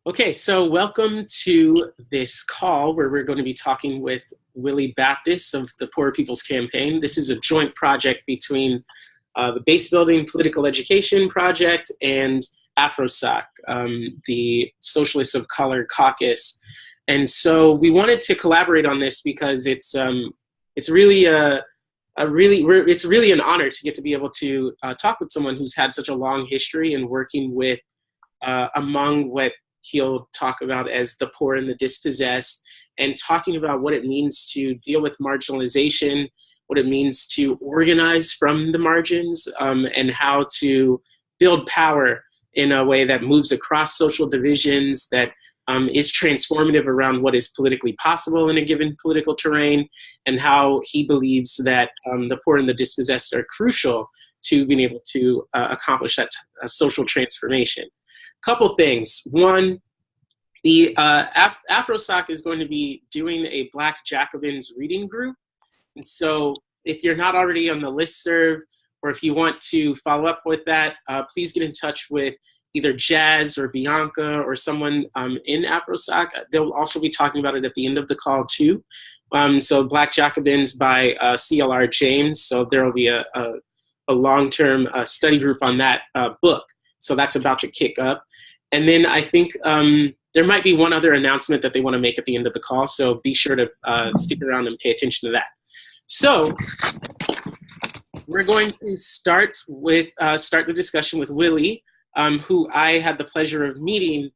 Okay, so welcome to this call where we're going to be talking with Willie Baptist of the Poor People's Campaign. This is a joint project between the Base Building Political Education Project and AfroSoc, the Socialists of Color Caucus. And so we wanted to collaborate on this because it's really it's really an honor to get to be able to talk with someone who's had such a long history in working with among what he'll talk about as the poor and the dispossessed, and talking about what it means to deal with marginalization, what it means to organize from the margins, and how to build power in a way that moves across social divisions, that is transformative around what is politically possible in a given political terrain, and how he believes that the poor and the dispossessed are crucial to being able to accomplish that social transformation. Couple things. One, the AfroSoc is going to be doing a Black Jacobins reading group. And so if you're not already on the listserv, or if you want to follow up with that, please get in touch with either Jazz or Bianca or someone in AfroSoc. They'll also be talking about it at the end of the call too. So Black Jacobins by CLR James. So there will be a long-term study group on that book. So that's about to kick up. And then I think there might be one other announcement that they want to make at the end of the call, so be sure to stick around and pay attention to that. So we're going to start the discussion with Willie, who I had the pleasure of meeting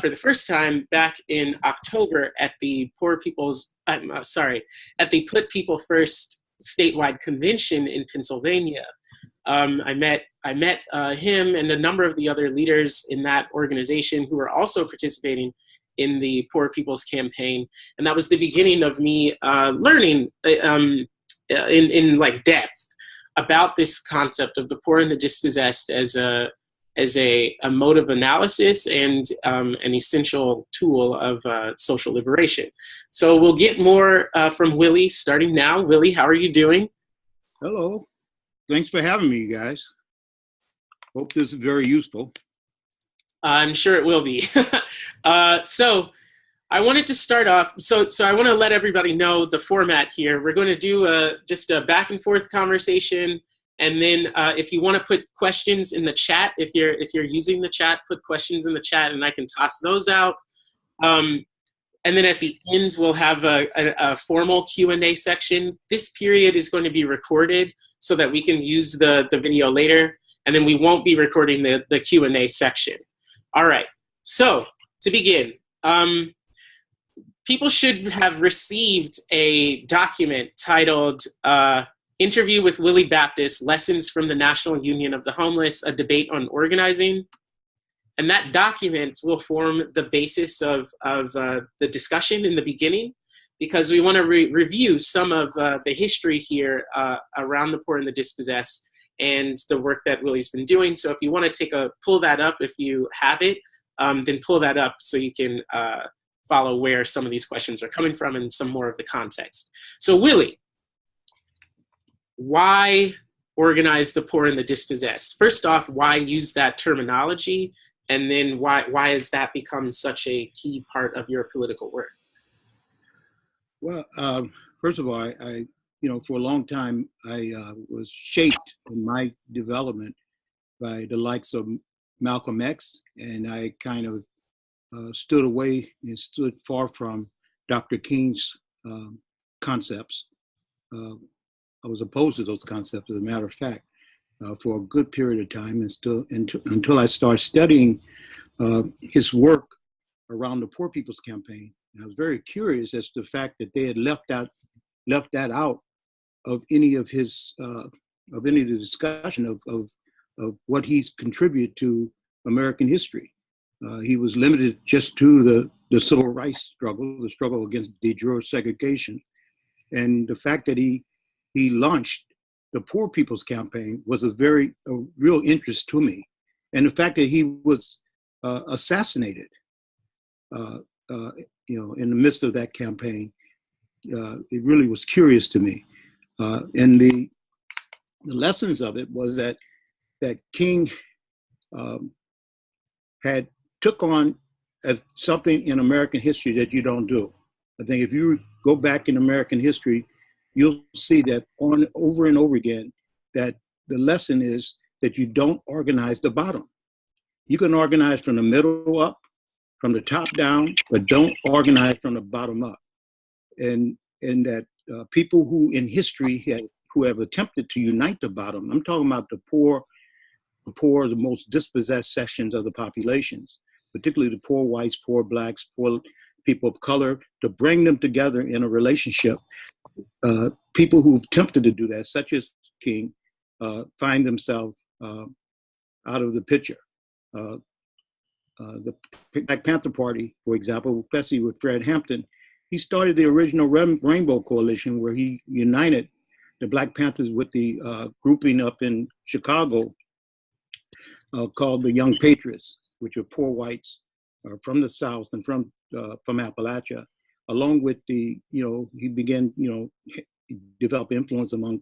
for the first time back in October at the Put People First statewide convention in Pennsylvania. I met him and a number of the other leaders in that organization who were also participating in the Poor People's Campaign, and that was the beginning of me learning in like depth about this concept of the poor and the dispossessed as a mode of analysis and an essential tool of social liberation. So we'll get more from Willie starting now. Willie, how are you doing? Hello. Thanks for having me, you guys. Hope this is very useful. I'm sure it will be. So I wanted to start off, so I want to let everybody know the format here. We're going to do just a back and forth conversation, and then if you want to put questions in the chat, if you're using the chat, put questions in the chat and I can toss those out. And then at the end, we'll have a formal Q&A section. This period is going to be recorded so that we can use the video later, and then we won't be recording the Q&A section. All right, so to begin, people should have received a document titled Interview with Willie Baptist, Lessons from the National Union of the Homeless, A Debate on Organizing. And that document will form the basis of the discussion in the beginning, because we want to review some of the history here around the poor and the dispossessed and the work that Willie's been doing. So if you want to pull that up, if you have it, then pull that up so you can follow where some of these questions are coming from and some more of the context. So Willie, why organize the poor and the dispossessed? First off, why use that terminology? And then why has that become such a key part of your political work? Well, first of all, I for a long time, I was shaped in my development by the likes of Malcolm X, and I kind of stood away and stood far from Dr. King's concepts. I was opposed to those concepts, as a matter of fact, for a good period of time, and still until I started studying his work around the Poor People's Campaign. And I was very curious as to the fact that they had left that out of any of his of any of the discussion of what he's contributed to American history. He was limited just to the civil rights struggle, the struggle against de jure segregation, and the fact that he launched the Poor People's Campaign was a real interest to me, and the fact that he was assassinated, in the midst of that campaign, it really was curious to me. And the lessons of it was that King had took on as something in American history that you don't do. I think if you go back in American history, you'll see that over and over again, that the lesson is that you don't organize the bottom. You can organize from the middle up, from the top down, but don't organize from the bottom up. And that people who in history who have attempted to unite the bottom, I'm talking about the poor, the most dispossessed sections of the populations, particularly the poor whites, poor blacks, poor people of color, to bring them together in a relationship. People who've attempted to do that, such as King, find themselves out of the picture. The Black Panther Party, for example, especially with Fred Hampton, he started the original Rainbow Coalition, where he united the Black Panthers with the grouping up in Chicago called the Young Patriots, which are poor whites from the South and from Appalachia, along with he began, develop influence among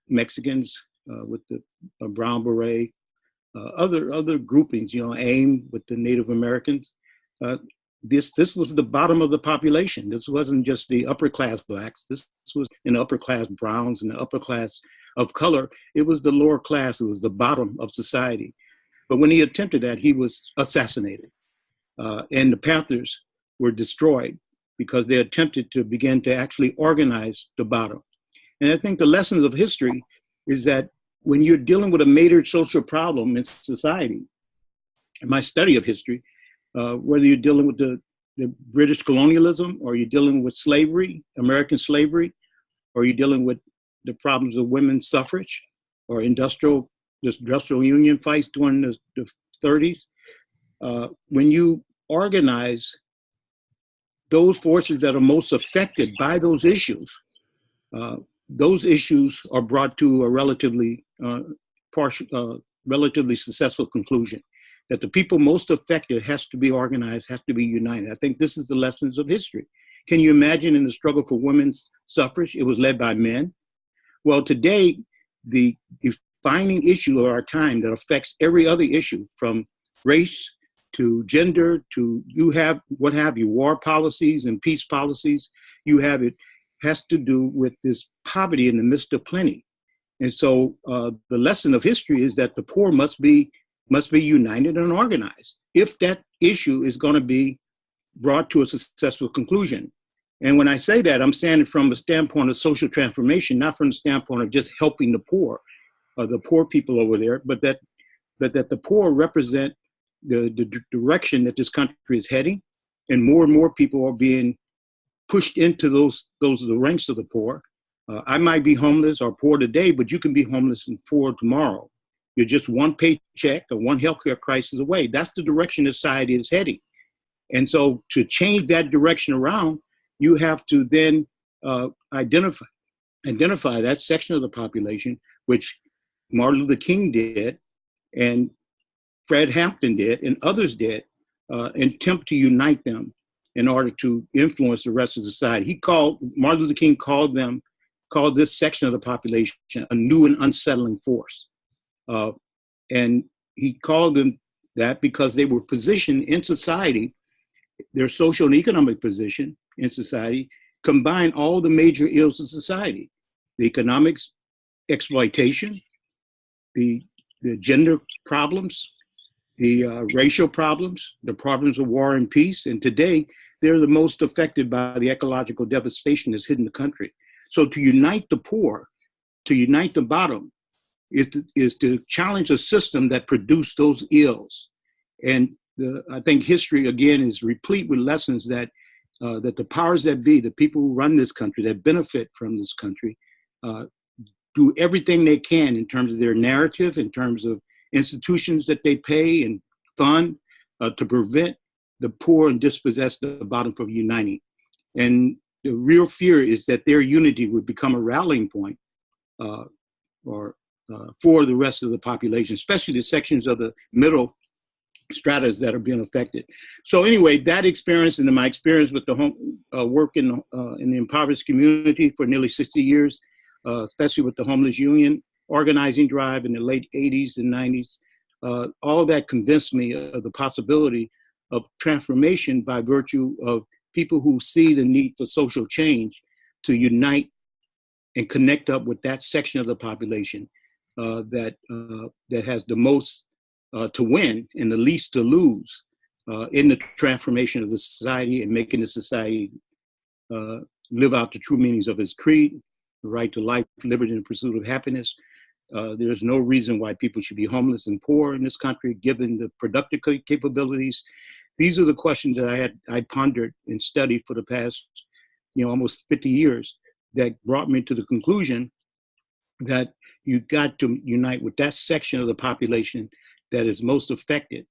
Mexicans with the Brown Beret, other groupings, AIM with the Native Americans. This was the bottom of the population. This wasn't just the upper class blacks. This was in the upper class browns and the upper class of color. It was the lower class. It was the bottom of society. But when he attempted that, he was assassinated. And the Panthers were destroyed because they attempted to begin to actually organize the bottom. And I think the lessons of history is that when you're dealing with a major social problem in society, in my study of history, whether you're dealing with the British colonialism, or you're dealing with slavery, American slavery, or you're dealing with the problems of women's suffrage or industrial union fights during the 30s, when you organize those forces that are most affected by those issues are brought to a relatively successful conclusion. That the people most affected has to be organized, has to be united. I think this is the lessons of history. Can you imagine in the struggle for women's suffrage, it was led by men? Well, today, the defining issue of our time that affects every other issue, from race to gender to war policies and peace policies, has to do with this poverty in the midst of plenty. And so the lesson of history is that the poor must be united and organized if that issue is going to be brought to a successful conclusion. And when I say that, I'm saying it from a standpoint of social transformation, not from the standpoint of just helping the poor people over there, but that the poor represent the direction that this country is heading, and more people are being pushed into the ranks of the poor. I might be homeless or poor today, but you can be homeless and poor tomorrow. You're just one paycheck or one healthcare crisis away. That's the direction society is heading. And so to change that direction around, you have to then identify that section of the population, which Martin Luther King did, and Fred Hampton did, and others did, and attempt to unite them in order to influence the rest of society. Martin Luther King called this section of the population a new and unsettling force. And he called them that because they were positioned in society, their social and economic position in society combined all the major ills of society: the economics, exploitation, the gender problems, the racial problems, the problems of war and peace. And today, they're the most affected by the ecological devastation that's hitting the country. So to unite the poor, to unite the bottom, is to challenge a system that produced those ills. And I think history, again, is replete with lessons that the powers that be, the people who run this country, that benefit from this country, do everything they can in terms of their narrative, in terms of institutions that they pay and fund to prevent the poor and dispossessed at the bottom from uniting. And the real fear is that their unity would become a rallying point for the rest of the population, especially the sections of the middle stratas that are being affected. So anyway, that experience and my experience with the work in the impoverished community for nearly 60 years, especially with the homeless union organizing drive in the late 80s and 90s, all that convinced me of the possibility of transformation by virtue of people who see the need for social change to unite and connect up with that section of the population that has the most to win and the least to lose in the transformation of the society and making the society live out the true meanings of its creed, the right to life, liberty, and the pursuit of happiness. There's no reason why people should be homeless and poor in this country, given the productive capabilities. These are the questions that I pondered and studied for the past, almost 50 years, that brought me to the conclusion that you got to unite with that section of the population that is most affected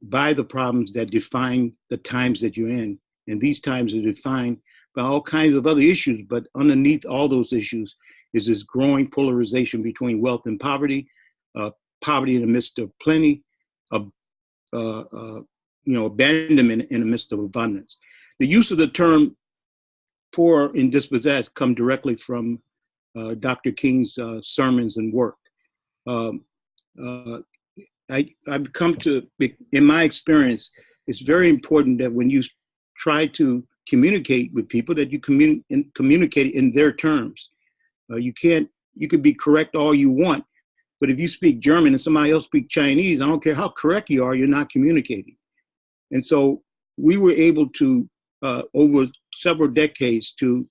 by the problems that define the times that you're in. And these times are defined by all kinds of other issues, but underneath all those issues is this growing polarization between wealth and poverty, poverty in the midst of plenty, abandonment in the midst of abundance. The use of the term poor and dispossessed come directly from Dr. King's sermons and work. I've come to, in my experience, it's very important that when you try to communicate with people, that you communicate in their terms. You could be correct all you want, but if you speak German and somebody else speaks Chinese, I don't care how correct you are, you're not communicating. And so we were able to, over several decades, to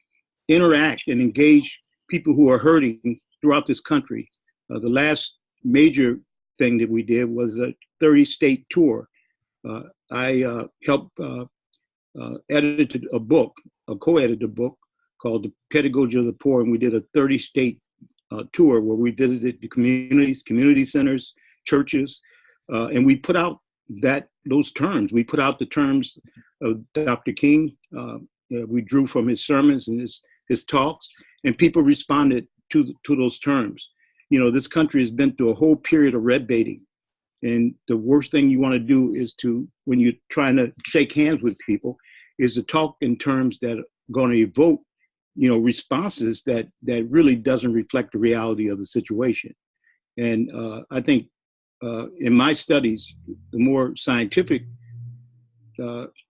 interact and engage people who are hurting throughout this country. The last major thing that we did was a 30-state tour. I helped edited a book, co-edited a book called The Pedagogy of the Poor, and we did a 30-state tour where we visited the communities, community centers, churches, and we put out those terms. We put out the terms of Dr. King. We drew from his sermons and his talks, and people responded to those terms. This country has been through a whole period of red baiting. And the worst thing you want to do is when you're trying to shake hands with people, is to talk in terms that are going to evoke, responses that really doesn't reflect the reality of the situation. And I think in my studies, the more scientific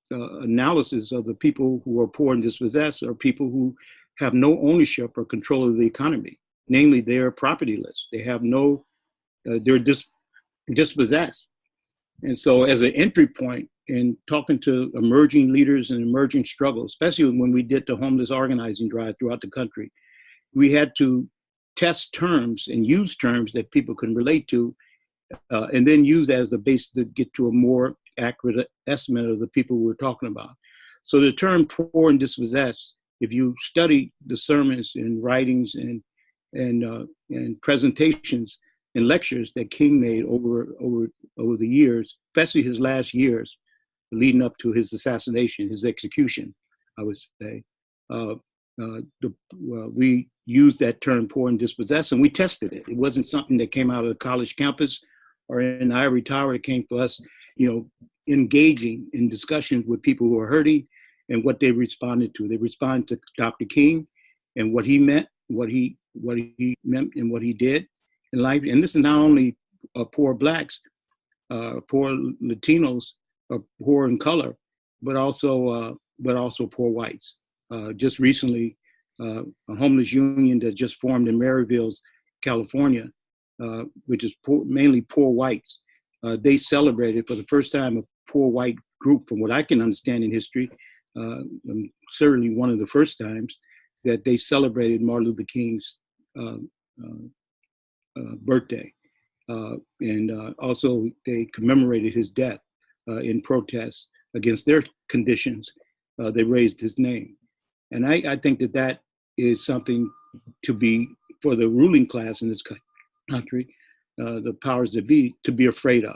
analysis of the people who are poor and dispossessed are people who have no ownership or control of the economy. Namely, they're propertyless. They have they're dispossessed. And so as an entry point in talking to emerging leaders and emerging struggles, especially when we did the homeless organizing drive throughout the country, we had to test terms and use terms that people can relate to, and then use that as a basis to get to a more accurate estimate of the people we're talking about. So the term poor and dispossessed, if you study the sermons and writings and presentations and lectures that King made over the years, especially his last years, leading up to his assassination, his execution, I would say, we used that term poor and dispossessed, and we tested it. It wasn't something that came out of the college campus or in the ivory tower. It came to us, engaging in discussions with people who are hurting and what they responded to. They responded to Dr. King and what he meant, what he meant and what he did in life. And this is not only poor Blacks, poor Latinos, poor in color, but also poor whites. Just recently, a homeless union that just formed in Maryville, California, which is mainly poor whites. They celebrated for the first time a poor white group, from what I can understand in history, certainly one of the first times that they celebrated Martin Luther King's birthday. And also they commemorated his death in protest against their conditions. They raised his name. And I think that is something to be, for the ruling class in this country, the powers that be, to be afraid of.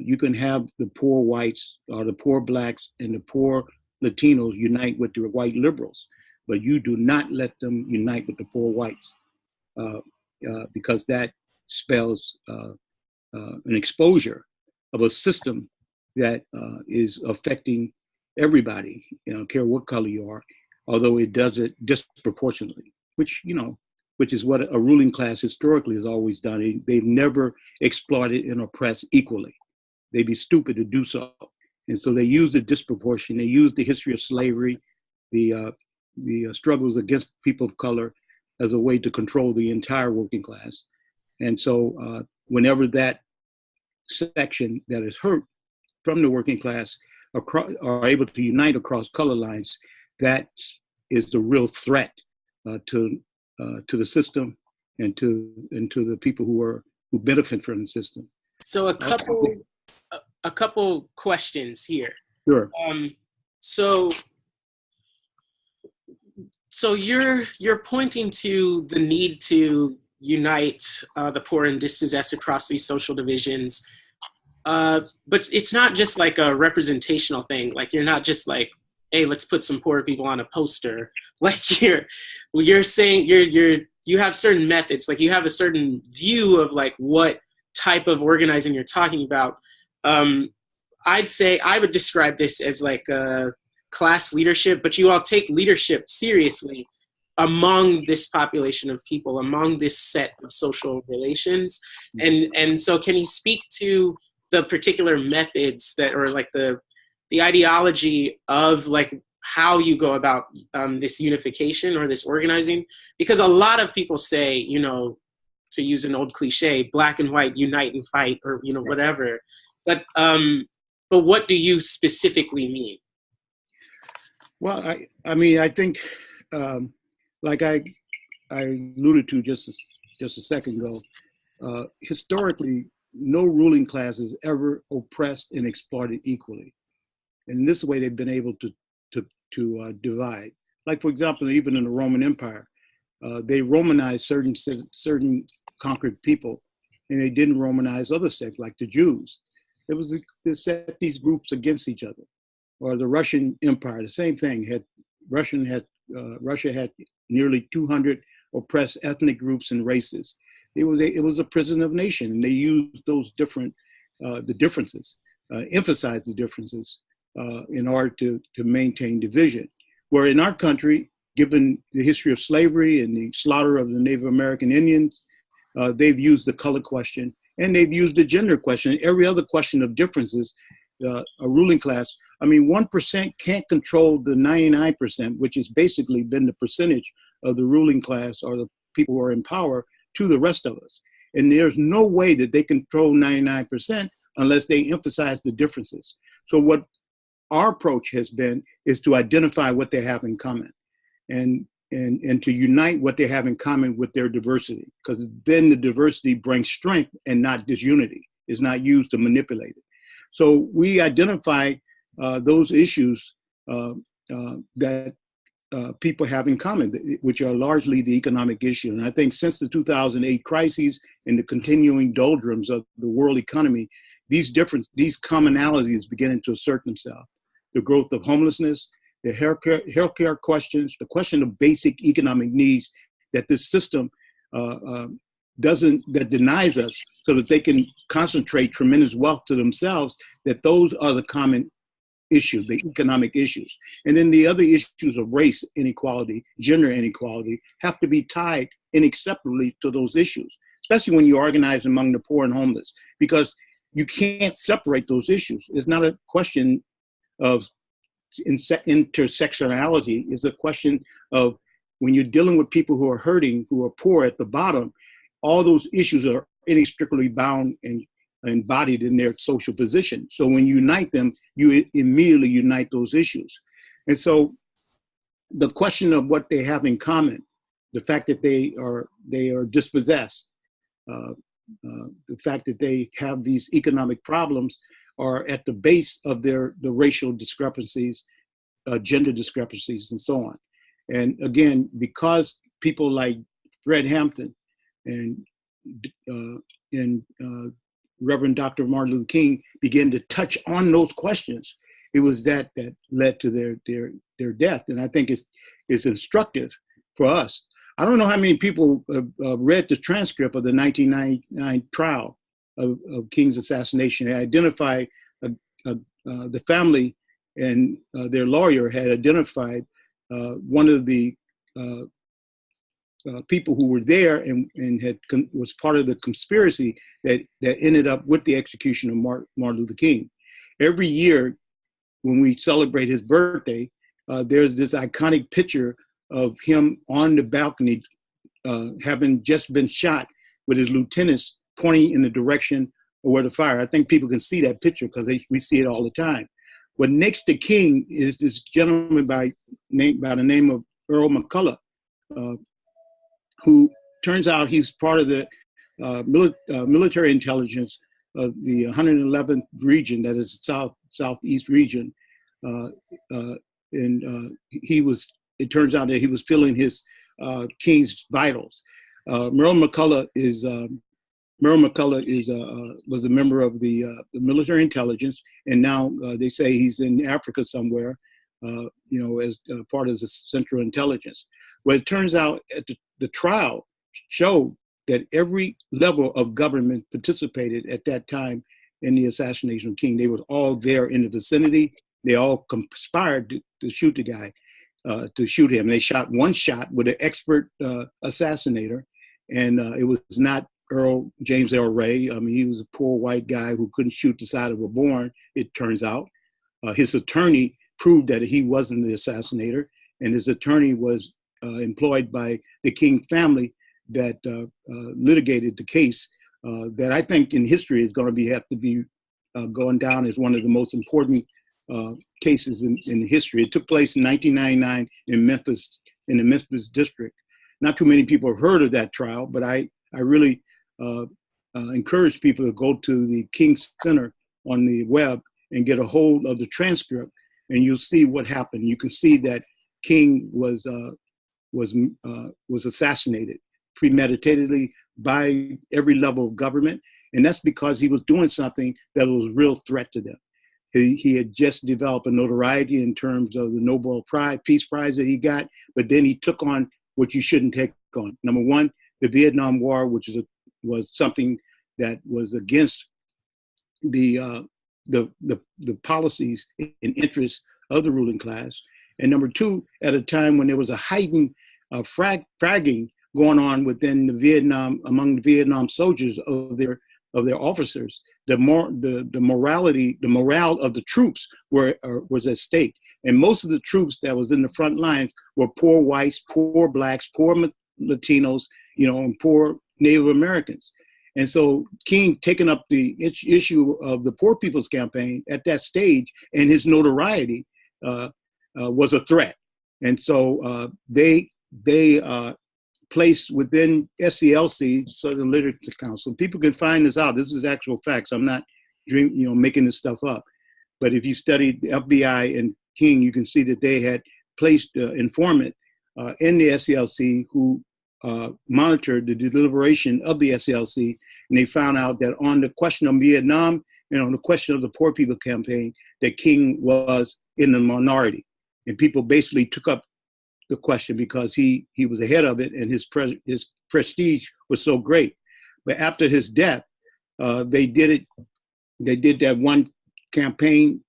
You can have the poor whites or the poor Blacks and the poor Latinos unite with the white liberals, but you do not let them unite with the poor whites, because that spells an exposure of a system that is affecting everybody. I don't care what color you are, although it does it disproportionately, which is what a ruling class historically has always done. They've never exploited and oppressed equally. They'd be stupid to do so. And so they used the disproportion. They used the history of slavery, the struggles against people of color as a way to control the entire working class. And so whenever that section that is hurt from the working class are able to unite across color lines, that is the real threat to the system and to the people who benefit from the system. So a couple questions here. Sure. So you're pointing to the need to unite the poor and dispossessed across these social divisions, but it's not just like a representational thing. Like you're not just like, hey, let's put some poor people on a poster. Like you're saying you have certain methods. Like you have a certain view of like what type of organizing you're talking about. I'd say I would describe this as like a class leadership, but you all take leadership seriously among this population of people, among this set of social relations. And so can you speak to the particular methods that, or like the ideology of like how you go about this unification or this organizing? Because a lot of people say, you know, to use an old cliche, black and white unite and fight, or, you know, whatever. But what do you specifically mean? Well, I mean, I think, like I alluded to just a second ago, historically, no ruling class has ever oppressed and exploited equally. And in this way, they've been able to divide. Like, for example, even in the Roman Empire, they Romanized certain conquered people, and they didn't Romanize other sects, like the Jews. They set these groups against each other. Or the Russian Empire, the same thing. Russia had nearly 200 oppressed ethnic groups and races. It was a prison of nation, and they used those the differences, emphasized the differences in order to maintain division. Where in our country, given the history of slavery and the slaughter of the Native American Indians, they've used the color question, and they've used the gender question, every other question of differences. A ruling class, I mean, 1% can't control the 99%, which has basically been the percentage of the ruling class or the people who are in power to the rest of us. And there's no way that they control 99% unless they emphasize the differences. So what our approach has been is to identify what they have in common and to unite what they have in common with their diversity, because then the diversity brings strength and not disunity. It's not used to manipulate it. So we identify those issues that people have in common, which are largely the economic issue. And I think since the 2008 crises and the continuing doldrums of the world economy, these commonalities beginning to assert themselves. The growth of homelessness, the healthcare questions, the question of basic economic needs that this system that denies us so that they can concentrate tremendous wealth to themselves, that those are the common issues, the economic issues. And then the other issues of race inequality, gender inequality, have to be tied inextricably to those issues, especially when you organize among the poor and homeless, because you can't separate those issues. It's not a question of intersectionality. It's a question of when you're dealing with people who are hurting, who are poor at the bottom, all those issues are inextricably bound and embodied in their social position. So when you unite them, you immediately unite those issues. And so the question of what they have in common, the fact that they are dispossessed, the fact that they have these economic problems are at the base of the racial discrepancies, gender discrepancies, and so on. And again, because people like Fred Hampton and Reverend Dr. Martin Luther King began to touch on those questions, it was that led to their death. And I think it's instructive for us. I don't know how many people read the transcript of the 1999 trial of King's assassination. They identified the family, and their lawyer had identified one of the people who were there and was part of the conspiracy that ended up with the execution of Martin Luther King. Every year, when we celebrate his birthday, there's this iconic picture of him on the balcony, having just been shot, with his lieutenants pointing in the direction of where the fire. I think people can see that picture because we see it all the time. But next to King is this gentleman by the name of Earl McCullough, who turns out he's part of the military intelligence of the 111th region, that is southeast region. It turns out that he was filling his King's vitals. Merle McCullough was a member of the military intelligence, and now they say he's in Africa somewhere, as part of the Central Intelligence. Well, it turns out at the trial showed that every level of government participated at that time in the assassination of King. They were all there in the vicinity. They all conspired to shoot the guy, to shoot him. They shot one shot with an expert assassinator, and it was not James Earl Ray. I mean, he was a poor white guy who couldn't shoot the side of a barn, it turns out. His attorney proved that he wasn't the assassinator, and his attorney was employed by the King family that litigated the case that I think in history is going to have to be going down as one of the most important cases in history. It took place in 1999 in Memphis, in the Memphis district. Not too many people have heard of that trial, but I really encourage people to go to the King Center on the web and get a hold of the transcript, and you'll see what happened. You can see that King was assassinated premeditatedly by every level of government, and that's because he was doing something that was a real threat to them. He had just developed a notoriety in terms of the Nobel Peace Prize that he got, but then he took on what you shouldn't take on. Number one, the Vietnam War, which was something that was against the policies and interests of the ruling class. And number two, at a time when there was a heightened fragging going on within among the Vietnam soldiers of their officers, the morale of the troops was at stake. And most of the troops that was in the front lines were poor whites, poor blacks, poor Latinos, and poor Native Americans. And so King taking up the issue of the Poor People's Campaign at that stage, and his notoriety was a threat. And so they placed within SCLC, Southern Literature Council. People can find this out. This is actual facts. I'm not making this stuff up. But if you study the FBI and King, you can see that they had placed informant in the SCLC who monitored the deliberation of the SCLC, and they found out that on the question of Vietnam and on the question of the Poor People Campaign, that King was in the minority. And people basically took up the question because he was ahead of it, and his prestige was so great. But after his death, they did that one campaign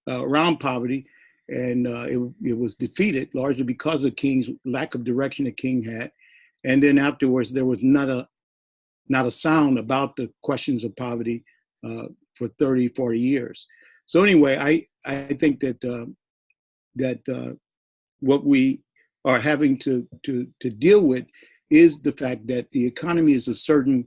around poverty, and it was defeated largely because of King's lack of direction that King had. And then afterwards, there was not a sound about the questions of poverty for 30, 40 years. So anyway, I think that what we are having to deal with is the fact that the economy is asserting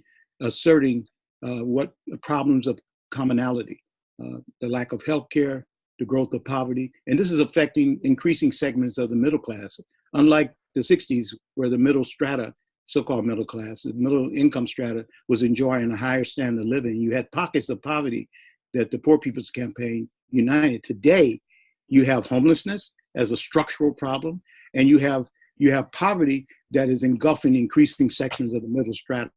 what the problems of commonality, the lack of health care, the growth of poverty, and this is affecting increasing segments of the middle class. Unlike the 60s, where the middle strata, so-called middle class, the middle income strata was enjoying a higher standard of living. You had pockets of poverty that the Poor People's Campaign united. Today, you have homelessness as a structural problem, and you have poverty that is engulfing increasing sections of the middle strata.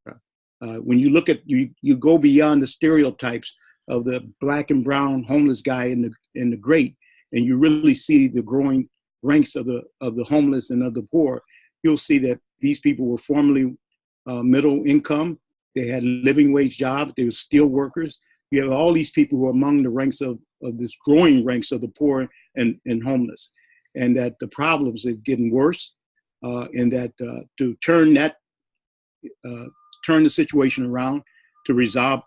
When you look at, you go beyond the stereotypes of the black and brown homeless guy in the grate, and you really see the growing ranks of the homeless and of the poor. You'll see that these people were formerly middle income. They had living wage jobs. They were steel workers. You have all these people who are among the ranks of this growing ranks of the poor and homeless, and that the problems are getting worse, and that to turn the situation around, to resolve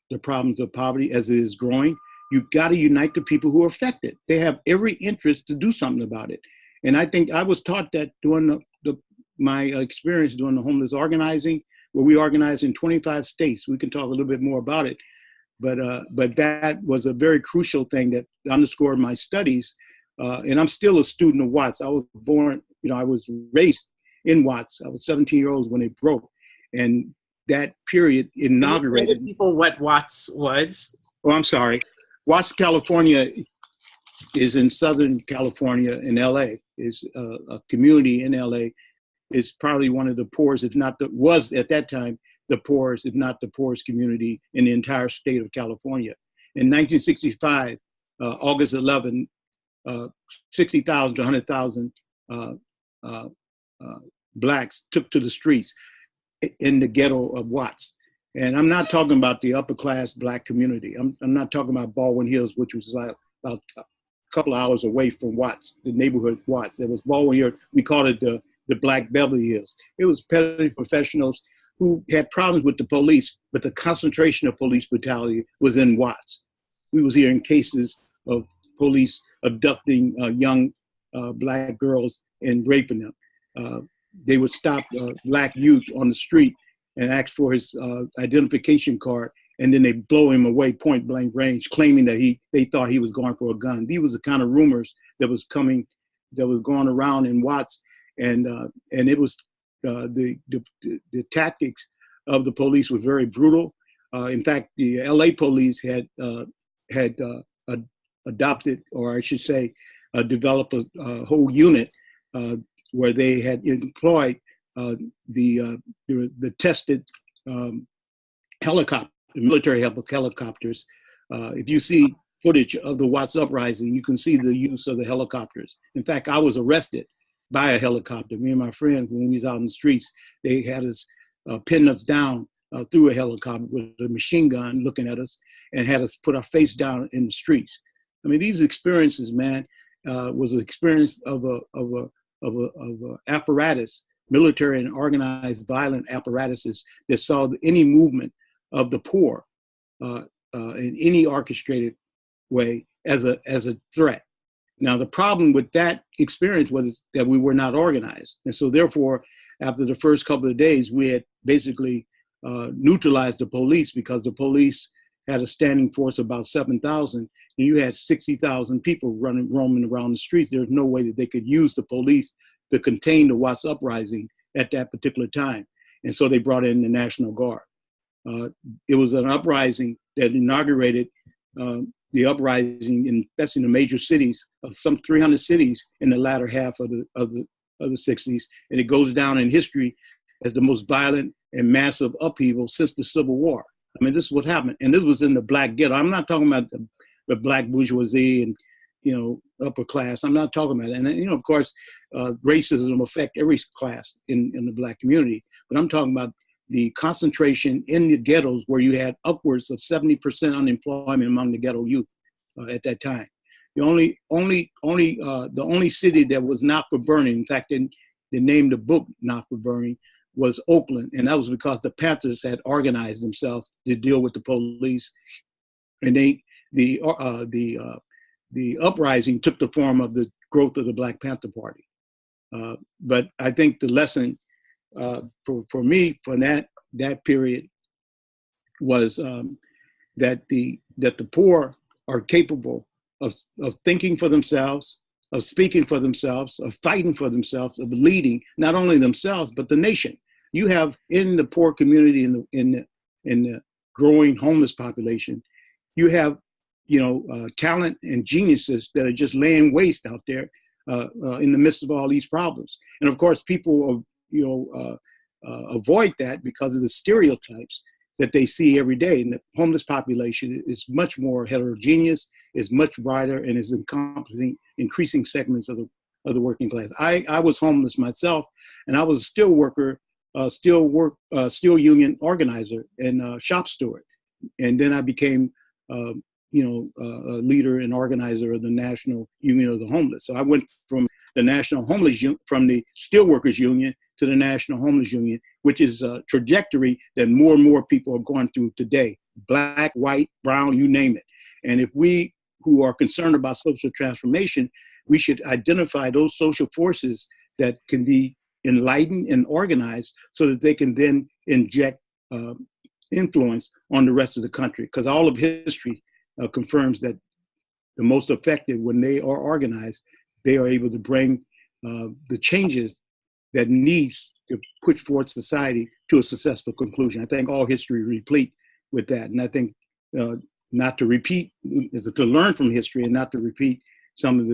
the problems of poverty as it is growing, You got to unite the people who are affected. They have every interest to do something about it. And I think I was taught that during my experience doing the homeless organizing, where we organized in 25 states. We can talk a little bit more about it. But that was a very crucial thing that underscored my studies. And I'm still a student of Watts. I was born, I was raised in Watts. I was 17 years old when it broke. And that period inaugurated. Can you tell the people what Watts was? Oh, I'm sorry. Watts, California is in Southern California in LA, is a community in LA. It's probably one of the poorest, if not was at that time, the poorest, if not the poorest community in the entire state of California. In 1965, August 11, 60,000 to 100,000 blacks took to the streets in the ghetto of Watts. And I'm not talking about the upper class black community. I'm not talking about Baldwin Hills, which was like about a couple of hours away from Watts, the neighborhood Watts. There was Baldwin Hills. We called it the Black Beverly Hills. It was petty professionals who had problems with the police, but the concentration of police brutality was in Watts. We was hearing cases of police abducting young black girls and raping them. They would stop black youth on the street and ask for his identification card, and then they blow him away point blank range, claiming that they thought he was going for a gun. These was the kind of rumors that was going around in Watts, and it was the tactics of the police were very brutal. In fact, the LA police had adopted, or I should say, developed a whole unit where they had employed the tested military helicopters. If you see footage of the Watts uprising, you can see the use of the helicopters. In fact, I was arrested by a helicopter. Me and my friends, when we was out in the streets, they had us pin us down through a helicopter with a machine gun looking at us and had us put our face down in the streets. I mean, these experiences, man, was an experience of a apparatus, military and organized violent apparatuses that saw any movement of the poor in any orchestrated way as a threat. Now, the problem with that experience was that we were not organized. And so therefore, after the first couple of days, we had basically neutralized the police, because the police had a standing force of about 7,000, and you had 60,000 people roaming around the streets. There was no way that they could use the police to contain the Watts uprising at that particular time. And so they brought in the National Guard. It was an uprising that inaugurated the uprising especially in the major cities, of some 300 cities in the latter half of the 60s. And it goes down in history as the most violent and massive upheaval since the Civil War. I mean, this is what happened. And this was in the black ghetto. I'm not talking about the black bourgeoisie and, upper class. I'm not talking about it. And, of course, racism affects every class in the black community. But I'm talking about the concentration in the ghettos, where you had upwards of 70% unemployment among the ghetto youth at that time. The only city that was not for burning, in fact, they named the book "Not for Burning," was Oakland, and that was because the Panthers had organized themselves to deal with the police, and the uprising took the form of the growth of the Black Panther Party. But I think the lesson for me for that period was that the poor are capable of thinking for themselves, of speaking for themselves, of fighting for themselves, of leading not only themselves but the nation. You have in the poor community, in the growing homeless population, you have talent and geniuses that are just laying waste out there in the midst of all these problems. And of course, people avoid that because of the stereotypes that they see every day. And the homeless population is much more heterogeneous, is much wider, and is encompassing increasing segments of the working class. I was homeless myself, and I was a steel worker, steel union organizer and shop steward. And then I became, a leader and organizer of the National Union of the Homeless. So I went from the National Homeless from the Steelworkers Union to the National Homeless Union, which is a trajectory that more and more people are going through today. Black, white, brown, you name it. And if we who are concerned about social transformation, we should identify those social forces that can be enlightened and organized so that they can then inject influence on the rest of the country. Because all of history confirms that the most effective, when they are organized, they are able to bring the changes that needs to put forth society to a successful conclusion. I think all history replete with that. And I think not to repeat, to learn from history and not to repeat some of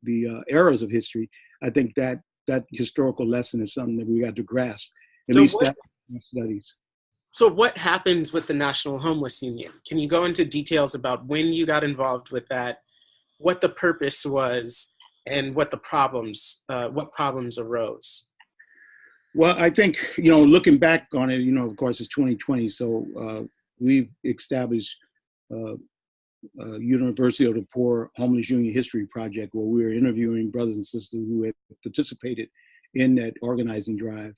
the errors of history, I think that historical lesson is something that we got to grasp. At least that studies. So what happens with the National Homeless Union? Can you go into details about when you got involved with that, what the purpose was, and what problems arose? Well, I think, looking back on it, of course, it's 2020. So we've established University of the Poor Homeless Union History Project, where we were interviewing brothers and sisters who had participated in that organizing drive,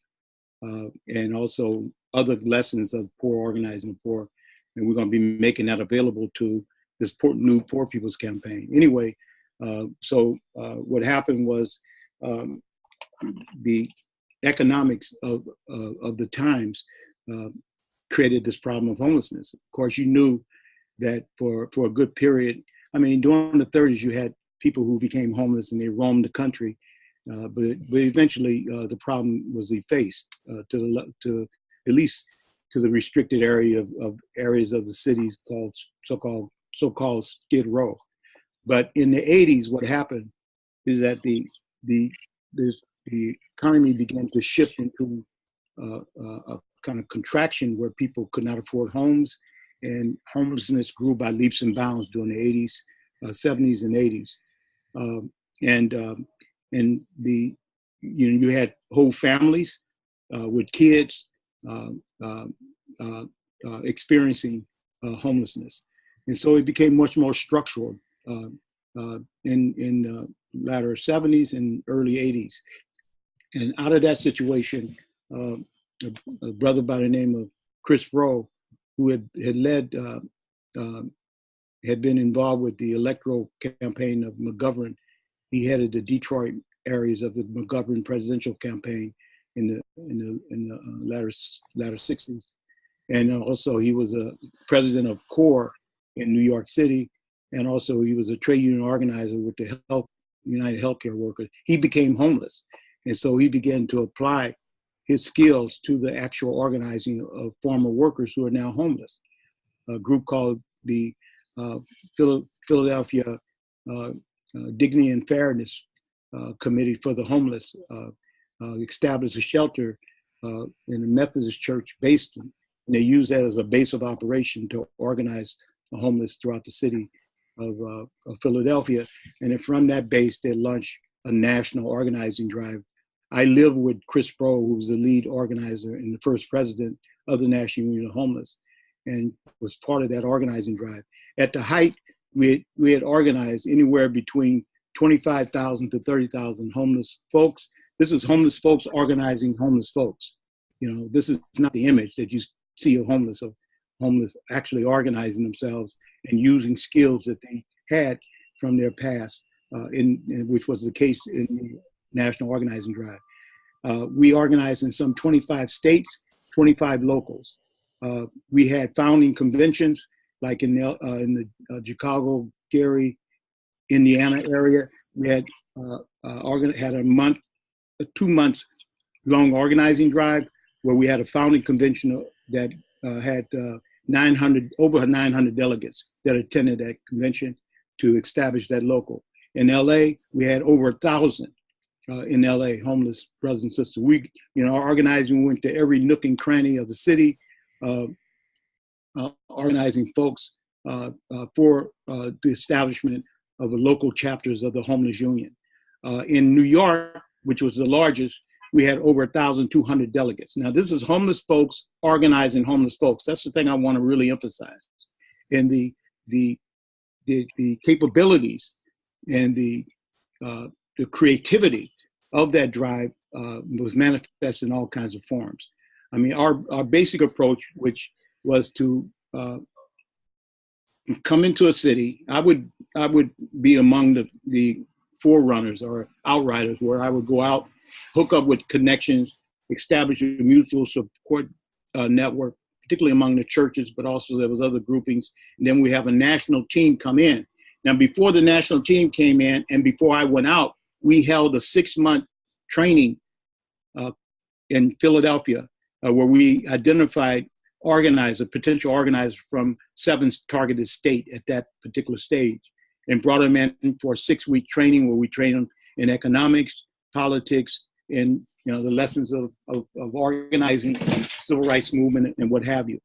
and also other lessons of poor organizing the poor. And we're going to be making that available to this new Poor People's Campaign. Anyway, so what happened was the economics of the times created this problem of homelessness. Of course, you knew that for a good period, I mean, during the 30s, you had people who became homeless and they roamed the country, but eventually the problem was effaced to at least to the restricted area of areas of the cities called so-called Skid Row. But in the 80s, what happened is that the economy began to shift into a kind of contraction where people could not afford homes, and homelessness grew by leaps and bounds during the 80s, 70s, and 80s. And you had whole families with kids experiencing homelessness, and so it became much more structural in the latter 70s and early 80s. And out of that situation, a brother by the name of Chris Rowe, who had been involved with the electoral campaign of McGovern. He headed the Detroit areas of the McGovern presidential campaign in the latter 60s, and also he was a president of CORE in New York City, and also he was a trade union organizer with the United Healthcare Workers. He became homeless, and so he began to apply his skills to the actual organizing of former workers who are now homeless. A group called the Philadelphia Dignity and Fairness Committee for the Homeless established a shelter in a Methodist church based in, and they used that as a base of operation to organize the homeless throughout the city of Philadelphia. And then from that base, they launched a national organizing drive. I lived with Chris Rowe, who was the lead organizer and the first president of the National Union of Homeless, and was part of that organizing drive. At the height, we had organized anywhere between 25,000 to 30,000 homeless folks. This is homeless folks organizing homeless folks. This is not the image that you see of homeless actually organizing themselves and using skills that they had from their past, which was the case in the National Organizing Drive. We organized in some 25 states, 25 locals. We had founding conventions, like in the Chicago, Gary, Indiana area. We had had a 2 months long organizing drive where we had a founding convention that had over 900 delegates that attended that convention to establish that local. In LA, we had over 1,000 in LA, homeless brothers and sisters. Our organizing went to every nook and cranny of the city, organizing folks for the establishment of the local chapters of the Homeless Union. In New York, which was the largest, we had over 1,200 delegates. Now, this is homeless folks organizing homeless folks. That's the thing I want to really emphasize. And the capabilities and the creativity of that drive was manifest in all kinds of forms. I mean, our basic approach, which was to come into a city, I would be among the forerunners or outriders, where I would go out, hook up with connections, establish a mutual support network, particularly among the churches, but also there was other groupings. And then we have a national team come in. Now, before the national team came in and before I went out, we held a 6-month training in Philadelphia where we identified potential organizers from 7 targeted states at that particular stage, and brought them in for a 6-week training where we train them in economics, politics, and the lessons of organizing, civil rights movement, and what have you.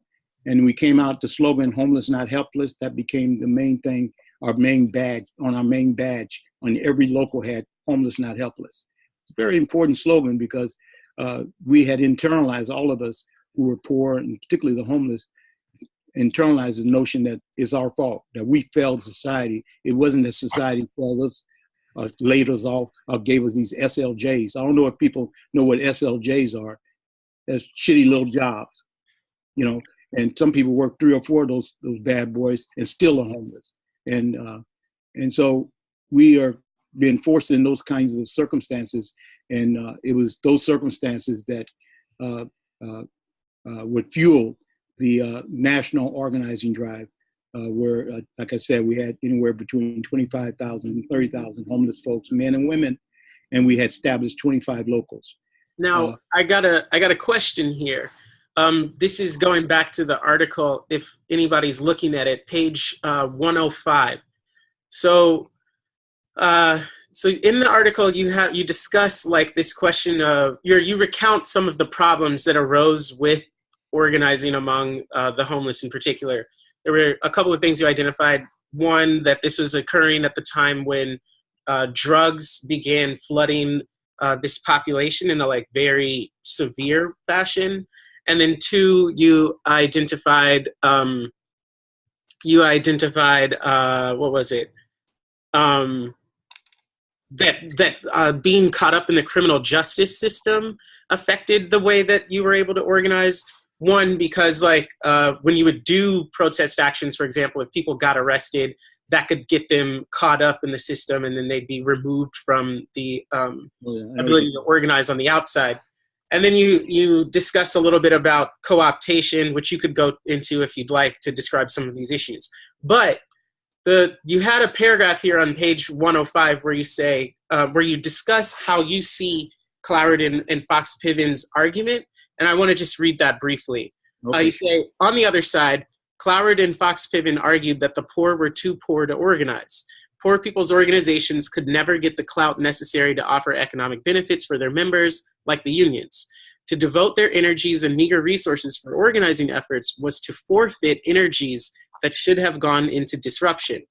And we came out the slogan, "Homeless, not helpless." That became the main thing, our main badge. On our main badge, on every local had "Homeless, not helpless." It's a very important slogan because we had internalized, all of us who were poor, and particularly the homeless, internalized the notion that it's our fault, that we failed society. It wasn't that society failed us, laid us off, or gave us these SLJs. I don't know if people know what SLJs are. That's shitty little jobs, and some people work 3 or 4 of those bad boys and still are homeless. And so we are being forced in those kinds of circumstances. And it was those circumstances that would fuel the national organizing drive, where, like I said, we had anywhere between 25,000 and 30,000 homeless folks, men and women, and we had established 25 locals. Now, I got a question here. This is going back to the article, if anybody's looking at it, page 105. So in the article, you discuss like this question of, you recount some of the problems that arose with organizing among the homeless in particular. There were a couple of things you identified. One, that this was occurring at the time when drugs began flooding this population in a like very severe fashion. And then 2, you identified what was it? That being caught up in the criminal justice system affected the way that you were able to organize. One, because like when you would do protest actions, for example, if people got arrested, that could get them caught up in the system, and then they'd be removed from the ability to organize on the outside. And then you discuss a little bit about co-optation, which you could go into if you'd like to describe some of these issues. But you had a paragraph here on page 105 where you say, where you discuss how you see Cloward and Fox Piven's argument. And I want to just read that briefly. Okay. You say, on the other side, Cloward and Fox Piven argued that the poor were too poor to organize. Poor people's organizations could never get the clout necessary to offer economic benefits for their members, like the unions. To devote their energies and meager resources for organizing efforts was to forfeit energies that should have gone into disruption.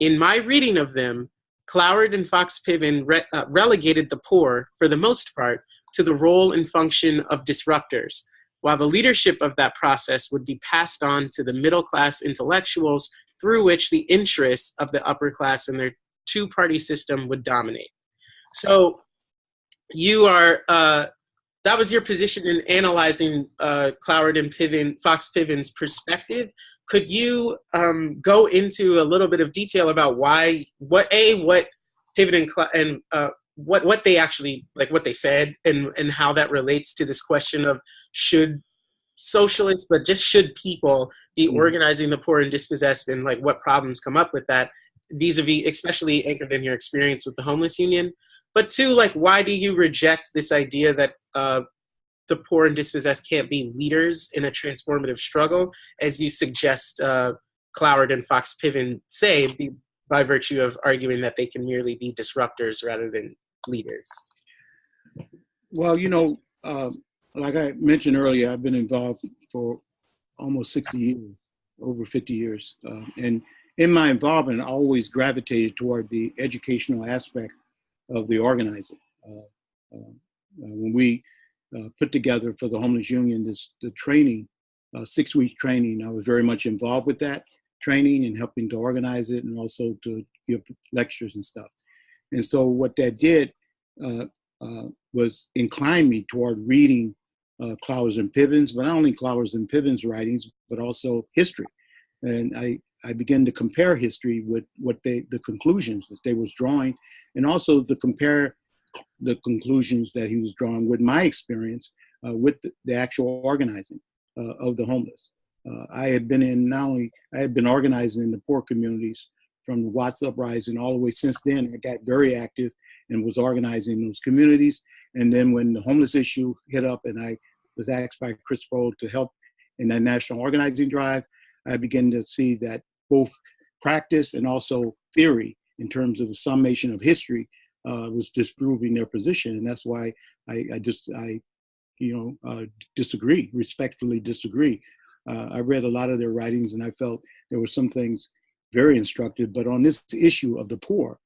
In my reading of them, Cloward and Fox Piven relegated the poor, for the most part, to the role and function of disruptors, while the leadership of that process would be passed on to the middle-class intellectuals through which the interests of the upper class and their 2-party system would dominate. So you are, that was your position in analyzing Cloward and Fox Piven's perspective. Could you go into a little bit of detail about what Piven and what they actually, like what they said, and how that relates to this question of should socialists, but just should people be organizing the poor and dispossessed, and like what problems come up with that vis-a-vis, especially anchored in your experience with the homeless union. But 2, like, why do you reject this idea that the poor and dispossessed can't be leaders in a transformative struggle, as you suggest Cloward and Fox Piven say, by virtue of arguing that they can merely be disruptors rather than leaders? Well, like I mentioned earlier, I've been involved for almost 60 years, over 50 years. And in my involvement, I always gravitated toward the educational aspect of the organizing. When we put together for the Homeless Union the training, 6-week training, I was very much involved with that training and helping to organize it, and also to give lectures and stuff. And so what that did was incline me toward reading Cloward and Piven's, but not only Cloward and Piven's writings, but also history. And I I began to compare history with the conclusions that they was drawing, and also to compare the conclusions that he was drawing with my experience with the actual organizing of the homeless. I had been organizing in the poor communities from the Watts Uprising all the way since then. I got very active and was organizing those communities. And then when the homeless issue hit up and I was asked by Chris Sproul to help in that national organizing drive, I began to see that both practice and also theory in terms of the summation of history was disproving their position. And that's why I disagree, respectfully disagree. I read a lot of their writings and I felt there were some things very instructive, but on this issue of the poor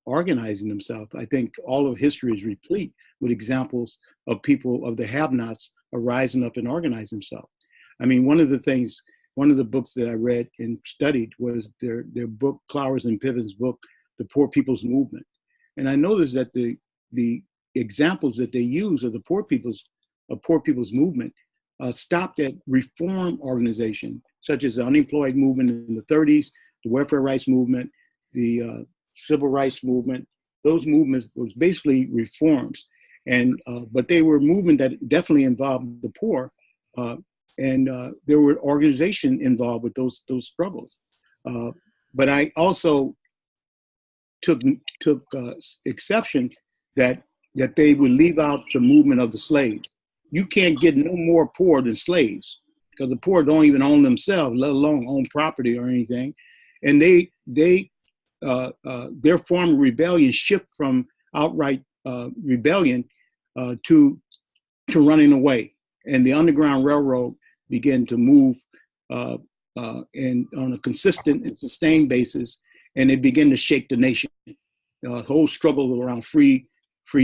organizing themselves, I think all of history is replete with examples of people, of the have-nots, rising up and organizing themselves. I mean, one of the books that I read and studied was their book, Cloward and Piven's book, The Poor People's Movement. And I noticed that the examples that they use of the poor people's movement stopped at reform organization, such as the unemployed movement in the 30s, the welfare rights movement, the civil rights movement. Those movements was basically reforms, but they were movement that definitely involved the poor, and there were organization involved with those struggles. But I also took exception that they would leave out the movement of the slaves. You can't get no more poor than slaves, because the poor don't even own themselves, let alone own property or anything. And their form of rebellion shift from outright rebellion to running away. And the Underground Railroad began to move and on a consistent and sustained basis, and it began to shake the nation. The whole struggle around free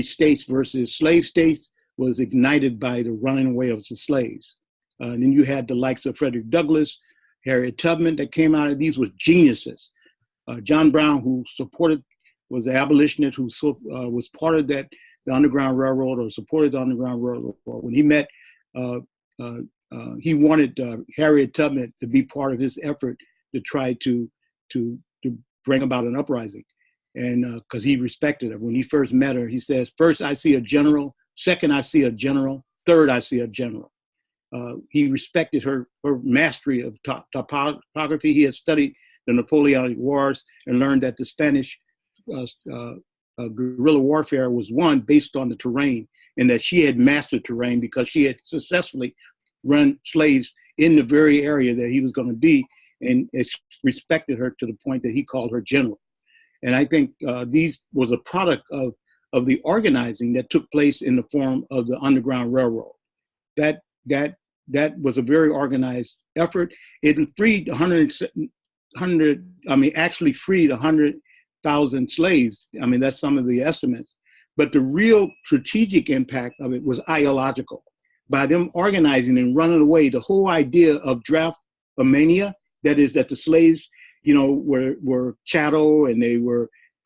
states versus slave states was ignited by the running away of the slaves. And then you had the likes of Frederick Douglass, Harriet Tubman that came out of these were geniuses. John Brown, who was an abolitionist who was part of the Underground Railroad or supported the Underground Railroad. When he met, he wanted Harriet Tubman to be part of his effort to try to bring about an uprising. And because he respected her. When he first met her, he says, first I see a general, second I see a general, third I see a general. He respected her mastery of topography. He had studied the Napoleonic Wars and learned that the Spanish guerrilla warfare was won based on the terrain, and that she had mastered terrain because she had successfully run slaves in the very area that he was going to be, and respected her to the point that he called her general. And I think these was a product of the organizing that took place in the form of the Underground Railroad. That was a very organized effort. It freed actually freed 100,000 slaves. I mean, that's some of the estimates. But the real strategic impact of it was ideological. By them organizing and running away, the whole idea of draft-omania, that is that the slaves, were chattel and they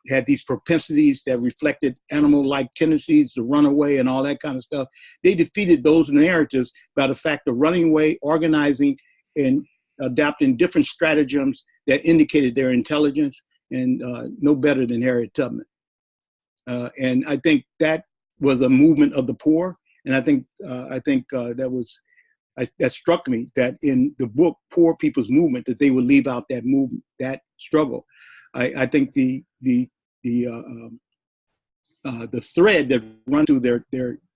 had these propensities that reflected animal-like tendencies to run away and all that kind of stuff. They defeated those narratives by the fact of running away, organizing, and adopting different stratagems that indicated their intelligence, and no better than Harriet Tubman. And I think that was a movement of the poor. And I think that struck me, that in the book Poor People's Movement, that they would leave out that movement, that struggle. I think the thread that run through their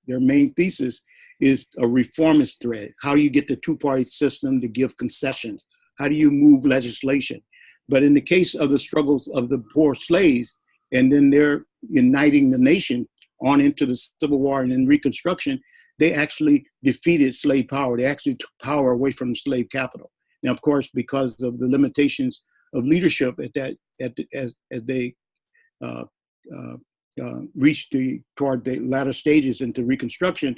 main thesis is a reformist thread. How do you get the two-party system to give concessions? How do you move legislation? But in the case of the struggles of the poor slaves, and then they're uniting the nation on into the Civil War and then Reconstruction, they actually defeated slave power. They actually took power away from the slave capital. Now, of course, because of the limitations of leadership as they reached toward the latter stages into Reconstruction,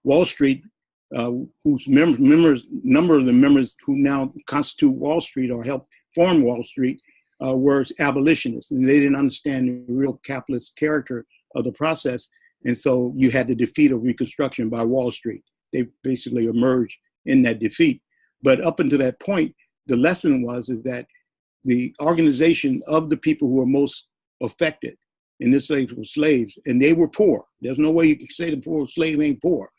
Wall Street, whose number of the members who now constitute Wall Street or helped form Wall Street were abolitionists, and they didn't understand the real capitalist character of the process. And so you had the defeat of Reconstruction by Wall Street. They basically emerged in that defeat. But up until that point, the lesson is that the organization of the people who were most affected in this slave were slaves, and they were poor. There's no way you can say the poor slave ain't poor.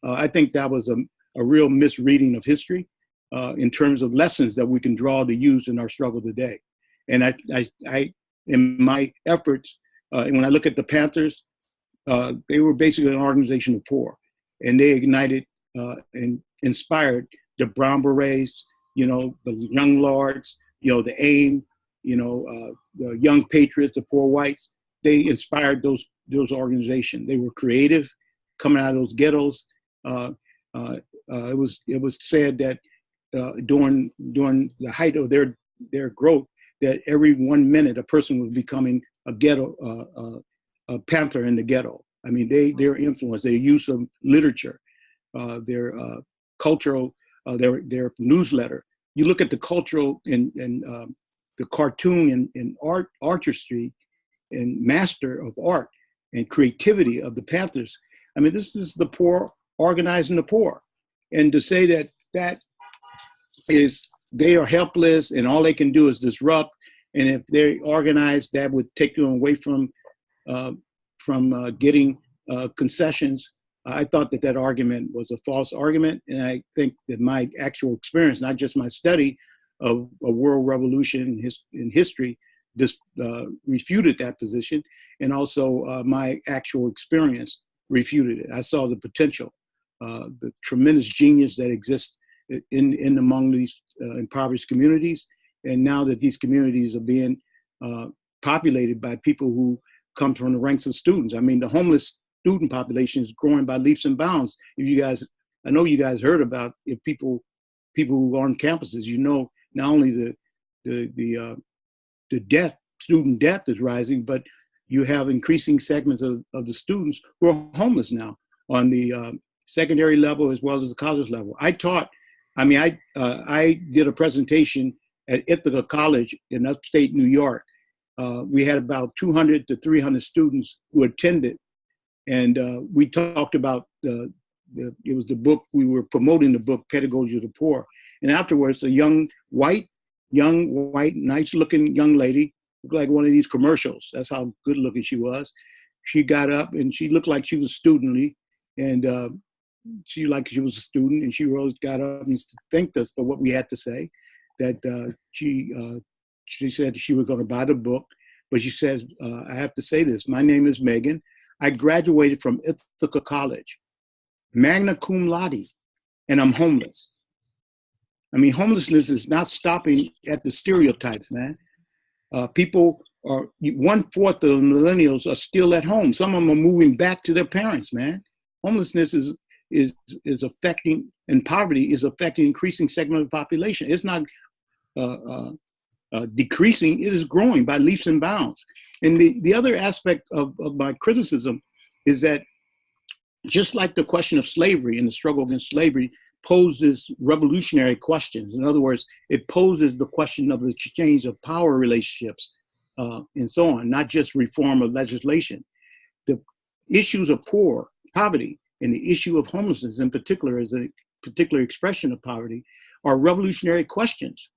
I think that was a real misreading of history in terms of lessons that we can draw to use in our struggle today. And I in my efforts, and when I look at the Panthers, they were basically an organization of poor, and they ignited and inspired the Brown Berets, the Young Lords, the AIM, the Young Patriots, the Poor Whites. They inspired those organizations. They were creative, coming out of those ghettos. It was said that during the height of their growth, that every 1 minute a person was becoming a ghetto, a Panther in the ghetto. I mean, their influence, their use of literature, their cultural, their newsletter. You look at the cultural and the cartoon and artistry and master of art and creativity of the Panthers. I mean, this is the poor organizing the poor. And to say that is they are helpless and all they can do is disrupt, and if they're organized, that would take them away from getting concessions. I thought that argument was a false argument, and I think that my actual experience, not just my study of a world revolution in history, refuted that position, and also my actual experience refuted it. I saw the potential, the tremendous genius that exists in among these impoverished communities, and now that these communities are being populated by people who come from the ranks of students. I mean, the homeless student population is growing by leaps and bounds. I know you guys heard about people who are on campuses. Not only the student death is rising, but you have increasing segments of the students who are homeless now on the secondary level as well as the college level. I did a presentation at Ithaca College in upstate New York. We had about 200 to 300 students who attended, and we talked about it was the book, we were promoting the book, Pedagogy of the Poor. And afterwards, a young white, nice looking young lady, looked like one of these commercials. That's how good looking she was. She got up and she looked like she was studently, and she was a student, and she got up and thanked us for what we had to say. That she said she was going to buy the book, but she says, I have to say this. My name is Megan. I graduated from Ithaca College, magna cum laude, and I'm homeless. I mean, homelessness is not stopping at the stereotypes, man. People are, 1/4 of the millennials are still at home. Some of them are moving back to their parents, man. Homelessness is affecting, and poverty is affecting increasing segment of the population. It's not decreasing, it is growing by leaps and bounds. And the other aspect of my criticism is that just like the question of slavery and the struggle against slavery poses revolutionary questions. In other words, it poses the question of the exchange of power relationships and so on, not just reform of legislation. The issues of poverty, and the issue of homelessness in particular as a particular expression of poverty are revolutionary questions.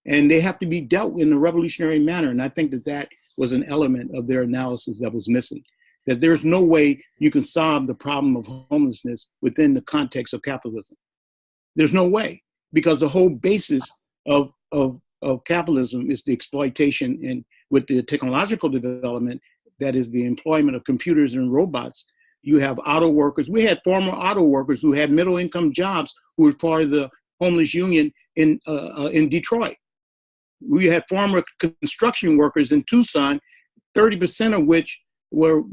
And they have to be dealt with in a revolutionary manner. And I think that was an element of their analysis that was missing. That there's no way you can solve the problem of homelessness within the context of capitalism. There's no way, because the whole basis of capitalism is the exploitation, and with the technological development, that is the employment of computers and robots. You have auto workers. We had former auto workers who had middle income jobs who were part of the homeless union in Detroit. We had former construction workers in Tucson, 30% of which were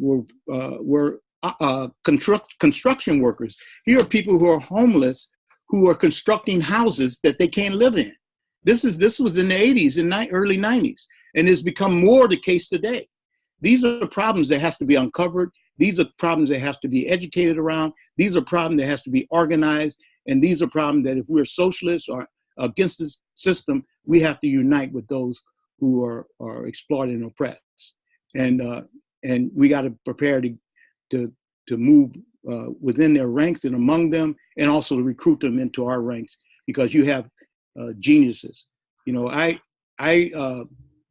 construction workers. Here are people who are homeless, who are constructing houses that they can't live in. This was in the 80s and early 90s, and it's become more the case today. These are the problems that has to be uncovered. These are problems that has to be educated around. These are problems that has to be organized. And these are problems that if we're socialists or against this system, we have to unite with those who are exploited and oppressed. And we got to prepare to move within their ranks and among them, and also to recruit them into our ranks, because you have geniuses You know, I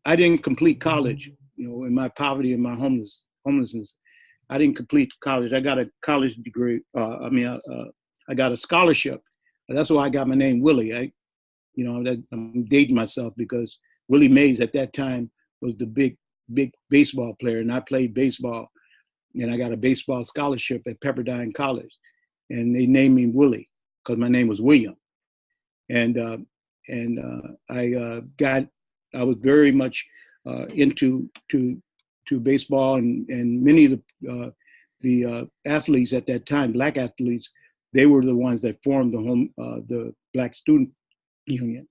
didn't complete college. You know, in my poverty and my homelessness, I didn't complete college. I got a college degree. I got a scholarship. That's why I got my name Willie. I'm dating myself because Willie Mays at that time was the big baseball player, and I played baseball, and I got a baseball scholarship at Pepperdine College, and they named me Willie because my name was William, and I was very much into baseball, and many of the athletes at that time, black athletes, they were the ones that formed the Black Student Union.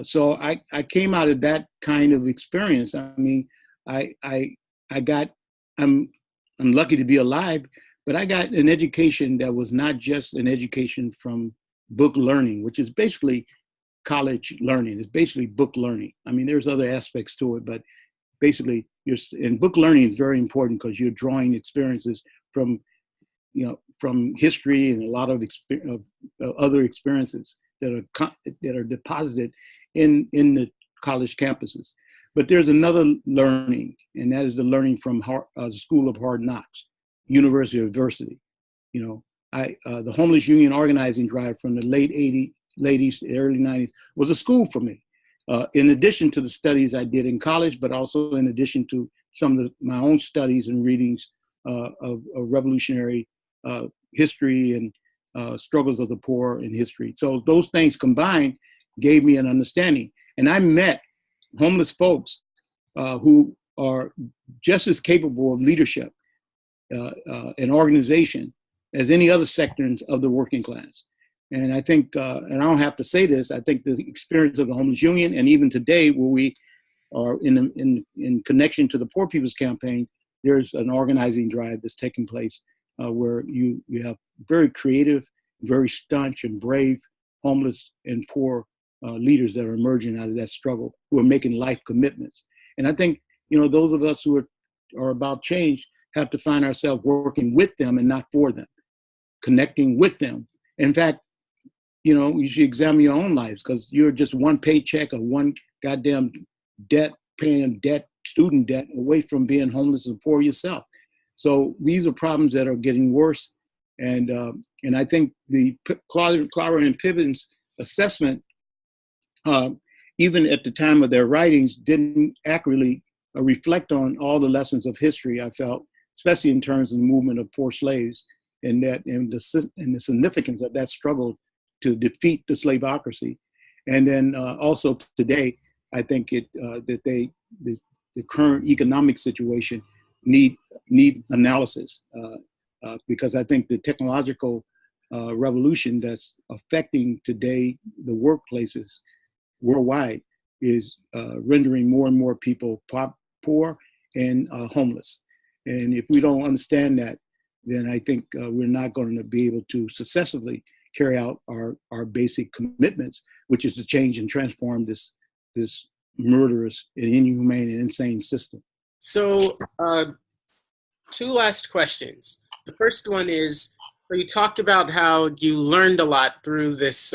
So I came out of that kind of experience. I mean, I'm lucky to be alive, but I got an education that was not just an education from book learning, which is basically college learning. It's basically book learning. I mean, there's other aspects to it, but basically, book learning is very important because you're drawing experiences from history and a lot of other experiences that are deposited in the college campuses. But there's another learning, and that is the learning from School of Hard Knocks, University of Adversity. You know, the Homeless Union organizing drive from the late 80s to the early 90s was a school for me. In addition to the studies I did in college, but also in addition to some of my own studies and readings of revolutionary history and struggles of the poor in history. So those things combined gave me an understanding. And I met homeless folks who are just as capable of leadership and organization as any other sectors of the working class. And I think, and I don't have to say this, I think the experience of the Homeless Union, and even today where we are in connection to the Poor People's Campaign, there's an organizing drive that's taking place where you have very creative, very staunch and brave homeless and poor leaders that are emerging out of that struggle, who are making life commitments. And I think, those of us who are about change have to find ourselves working with them and not for them, connecting with them. In fact, you should examine your own lives, because you're just one paycheck or one goddamn student debt away from being homeless and poor yourself. So these are problems that are getting worse. And I think the Cloward and Piven's assessment, even at the time of their writings, didn't accurately reflect on all the lessons of history, I felt, especially in terms of the movement of poor slaves and the significance of that struggle to defeat the slaveocracy. And then also today, I think that the current economic situation need analysis because I think the technological revolution that's affecting today the workplaces worldwide is rendering more and more people poor and homeless. And if we don't understand that, then I think we're not going to be able to successfully carry out our basic commitments, which is to change and transform this murderous and inhumane and insane system. So, two last questions. The first one is, so you talked about how you learned a lot through this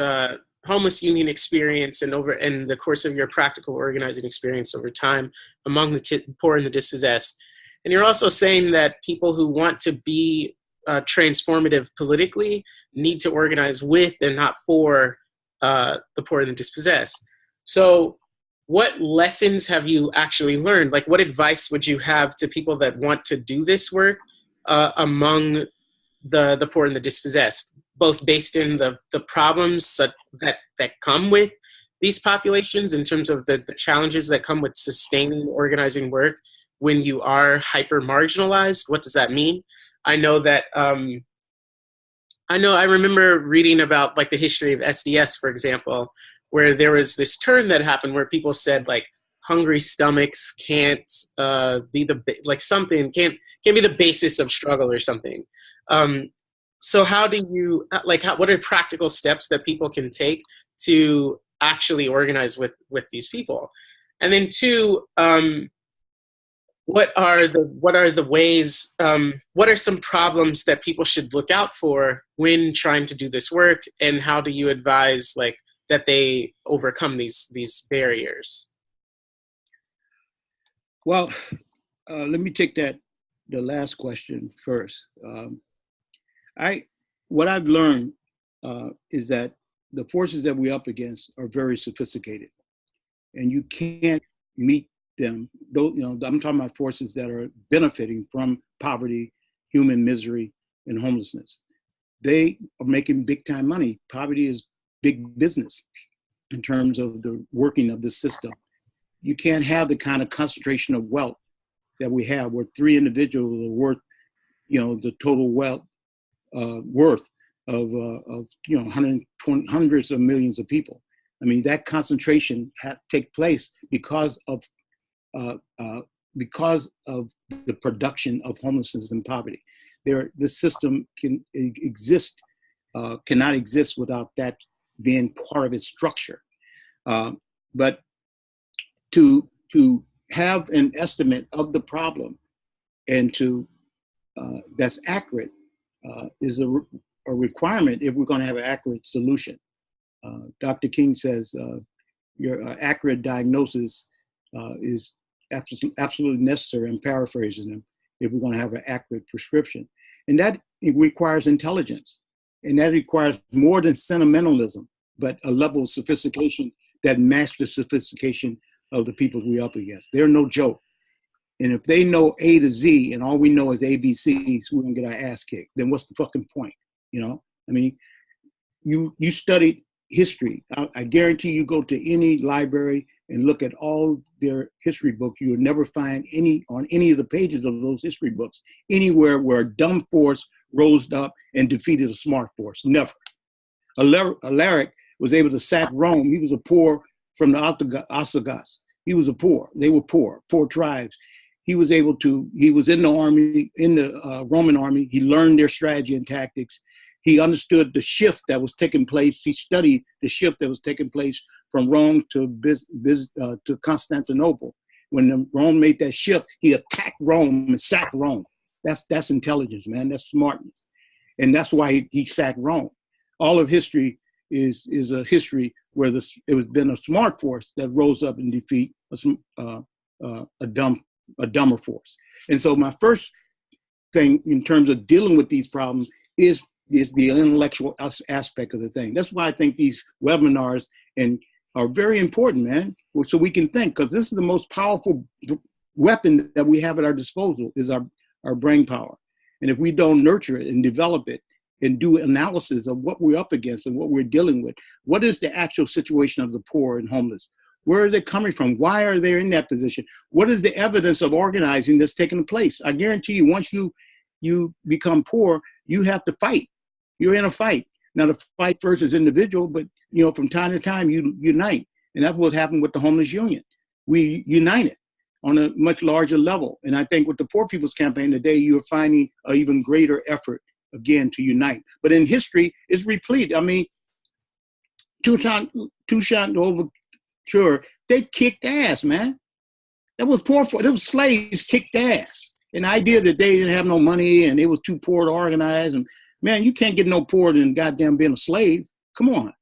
homeless union experience and over in the course of your practical organizing experience over time among the poor and the dispossessed. And you're also saying that people who want to be transformative politically need to organize with and not for the poor and the dispossessed. So what lessons have you actually learned? Like, what advice would you have to people that want to do this work among the poor and the dispossessed, both based in the problems that come with these populations in terms of the challenges that come with sustaining organizing work when you are hyper marginalized? What does that mean? I know that I remember reading about like the history of SDS, for example, where there was this turn that happened where people said like hungry stomachs can't be something can't be the basis of struggle or something. So how do you what are practical steps that people can take to actually organize with these people? And then two, what are the ways, what are some problems that people should look out for when trying to do this work, and how do you advise like that they overcome these barriers? Well, let me take the last question first. What I've learned is that the forces that we're up against are very sophisticated, and you can't meet them. Though, I'm talking about forces that are benefiting from poverty, human misery, and homelessness. They are making big time money. Poverty is big business in terms of the working of the system. You can't have the kind of concentration of wealth that we have, where three individuals are worth, the total wealth worth of hundreds of millions of people. I mean, that concentration take place because of the production of homelessness and poverty. The system cannot exist without that being part of its structure. But to have an estimate of the problem and that's accurate is a requirement if we're going to have an accurate solution. Dr. King says your accurate diagnosis is absolutely necessary. I'm paraphrasing him, if we're going to have an accurate prescription. And that requires intelligence. And that requires more than sentimentalism, but a level of sophistication that matches the sophistication of the people we're up against. They're no joke. And if they know A to Z and all we know is ABCs, we're going to get our ass kicked. Then what's the fucking point? I mean, you studied history. I guarantee you go to any library and look at all their history books, you will never find on any of the pages of those history books anywhere where a dumb force rose up and defeated a smart force. Never. Alaric was able to sack Rome. He was a poor from the Ostrogoths. He was a poor. They were poor tribes. He was in the army, in the Roman army. He learned their strategy and tactics. He understood the shift that was taking place. He studied the shift that was taking place from Rome to Constantinople. When Rome made that shift, he attacked Rome and sacked Rome. That's intelligence, man. That's smartness. And that's why he sacked Rome. All of history is a history where it has been a smart force that rose up and defeat a dumber force. And so my first thing in terms of dealing with these problems is the intellectual aspect of the thing. That's why I think these webinars are very important, man, so we can think, because this is the most powerful weapon that we have at our disposal is our brain power. And if we don't nurture it and develop it and do analysis of what we're up against and what we're dealing with, what is the actual situation of the poor and homeless? Where are they coming from? Why are they in that position? What is the evidence of organizing that's taking place? I guarantee you, once you become poor, you have to fight. You're in a fight. Now, the fight first is individual, but from time to time you unite, and that's what happened with the homeless union. We united on a much larger level, and I think with the Poor People's Campaign today, you're finding an even greater effort again to unite. But in history, it's replete. I mean, Toussaint Louverture, they kicked ass, man. That was poor for those slaves kicked ass. And the idea that they didn't have no money and they was too poor to organize, and man, you can't get no poorer than goddamn being a slave. Come on.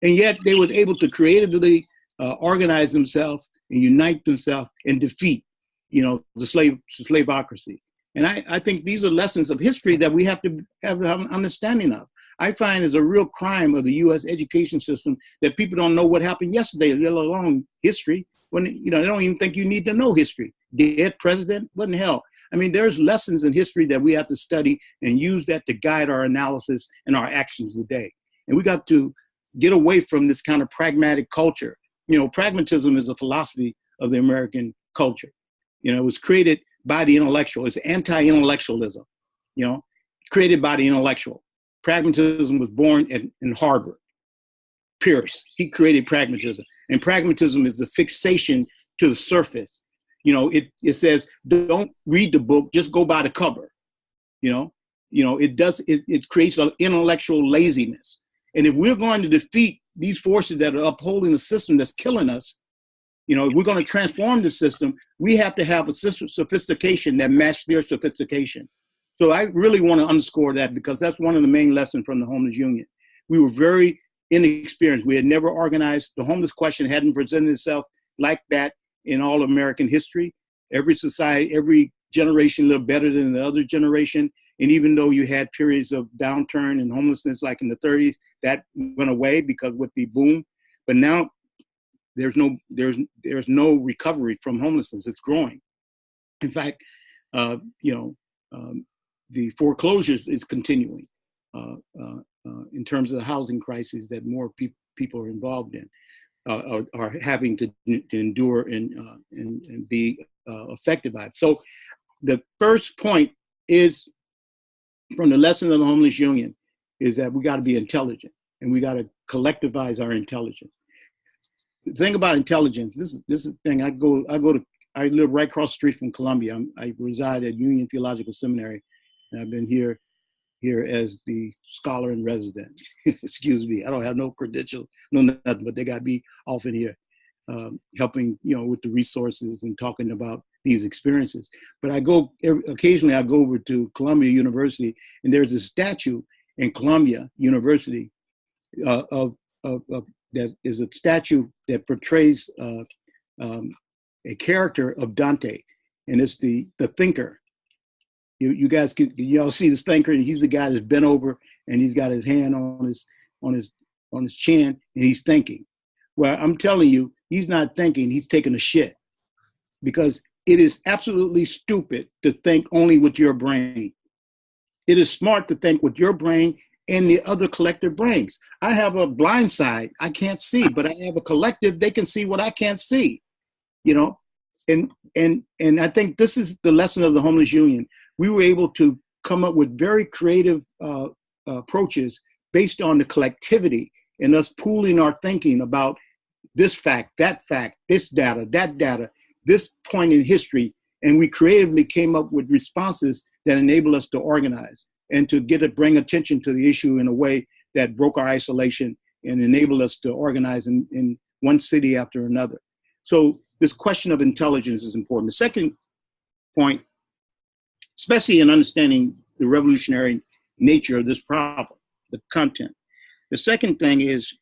And yet they was able to creatively organize themselves and unite themselves and defeat, the slaveocracy. And I think these are lessons of history that we have to have an understanding of. I find it's a real crime of the U.S. education system that people don't know what happened yesterday, let alone history, when they don't even think you need to know history. Dead president? What in the hell? I mean, there's lessons in history that we have to study and use that to guide our analysis and our actions today. And we got to get away from this kind of pragmatic culture. Pragmatism is a philosophy of the American culture. It was created by the intellectual. It's anti-intellectualism, created by the intellectual. Pragmatism was born in Harvard. Pierce, he created pragmatism. And pragmatism is the fixation to the surface. It says, don't read the book, just go by the cover. It creates an intellectual laziness. And if we're going to defeat these forces that are upholding the system that's killing us, if we're going to transform the system, we have to have a sophistication that matches their sophistication. So I really want to underscore that, because that's one of the main lessons from the Homeless Union. We were very inexperienced. We had never organized. The homeless question hadn't presented itself like that in all American history. Every society, every generation lived better than the other generation. And even though you had periods of downturn and homelessness, like in the 30s, that went away because with the boom. But now there's no recovery from homelessness. It's growing. In fact, the foreclosures is continuing in terms of the housing crisis that more people are involved in, are having to endure and be affected by it. So the first point is, from the lesson of the Homeless Union, is that we got to be intelligent and we got to collectivize our intelligence. The thing about intelligence, this is the thing. I live right across the street from Columbia. I reside at Union Theological Seminary, and I've been here as the scholar in resident. Excuse me, I don't have no credentials, no nothing, but they got me off in here, helping with the resources and talking about these experiences. But occasionally I go over to Columbia University, and there's a statue in Columbia University that is a statue that portrays a character of Dante, and it's the thinker. You guys y'all see this thinker, and he's the guy that's bent over and he's got his hand on his chin and he's thinking. Well, I'm telling you, he's not thinking, he's taking a shit, because it is absolutely stupid to think only with your brain. It is smart to think with your brain and the other collective brains. I have a blind side, I can't see, but I have a collective, they can see what I can't see, And I think this is the lesson of the Homeless Union. We were able to come up with very creative approaches based on the collectivity and us pooling our thinking about this fact, this data, that data, this point in history. And we creatively came up with responses that enable us to organize and to bring attention to the issue in a way that broke our isolation and enabled us to organize in one city after another. So this question of intelligence is important. The second point, especially in understanding the revolutionary nature of this problem, the content. The second thing is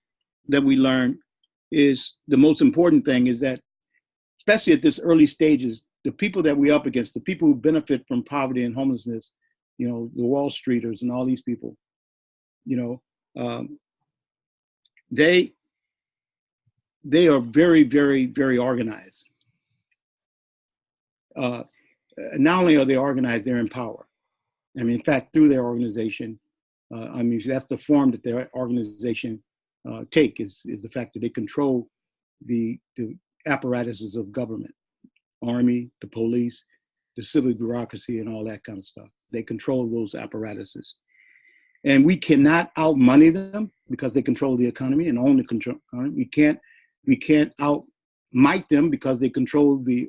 that we learn is the most important thing is that, especially at this early stages, the people that we up against, the people who benefit from poverty and homelessness, the Wall Streeters and all these people, they are very, very, very organized. Not only are they organized, they're in power. I mean, in fact, through their organization, that's the form that their organization take is the fact that they control the apparatuses of government, army, the police, the civil bureaucracy, and all that kind of stuff. They control those apparatuses. And we cannot outmoney them because they control the economy and own the control. We can't outmight them because they control the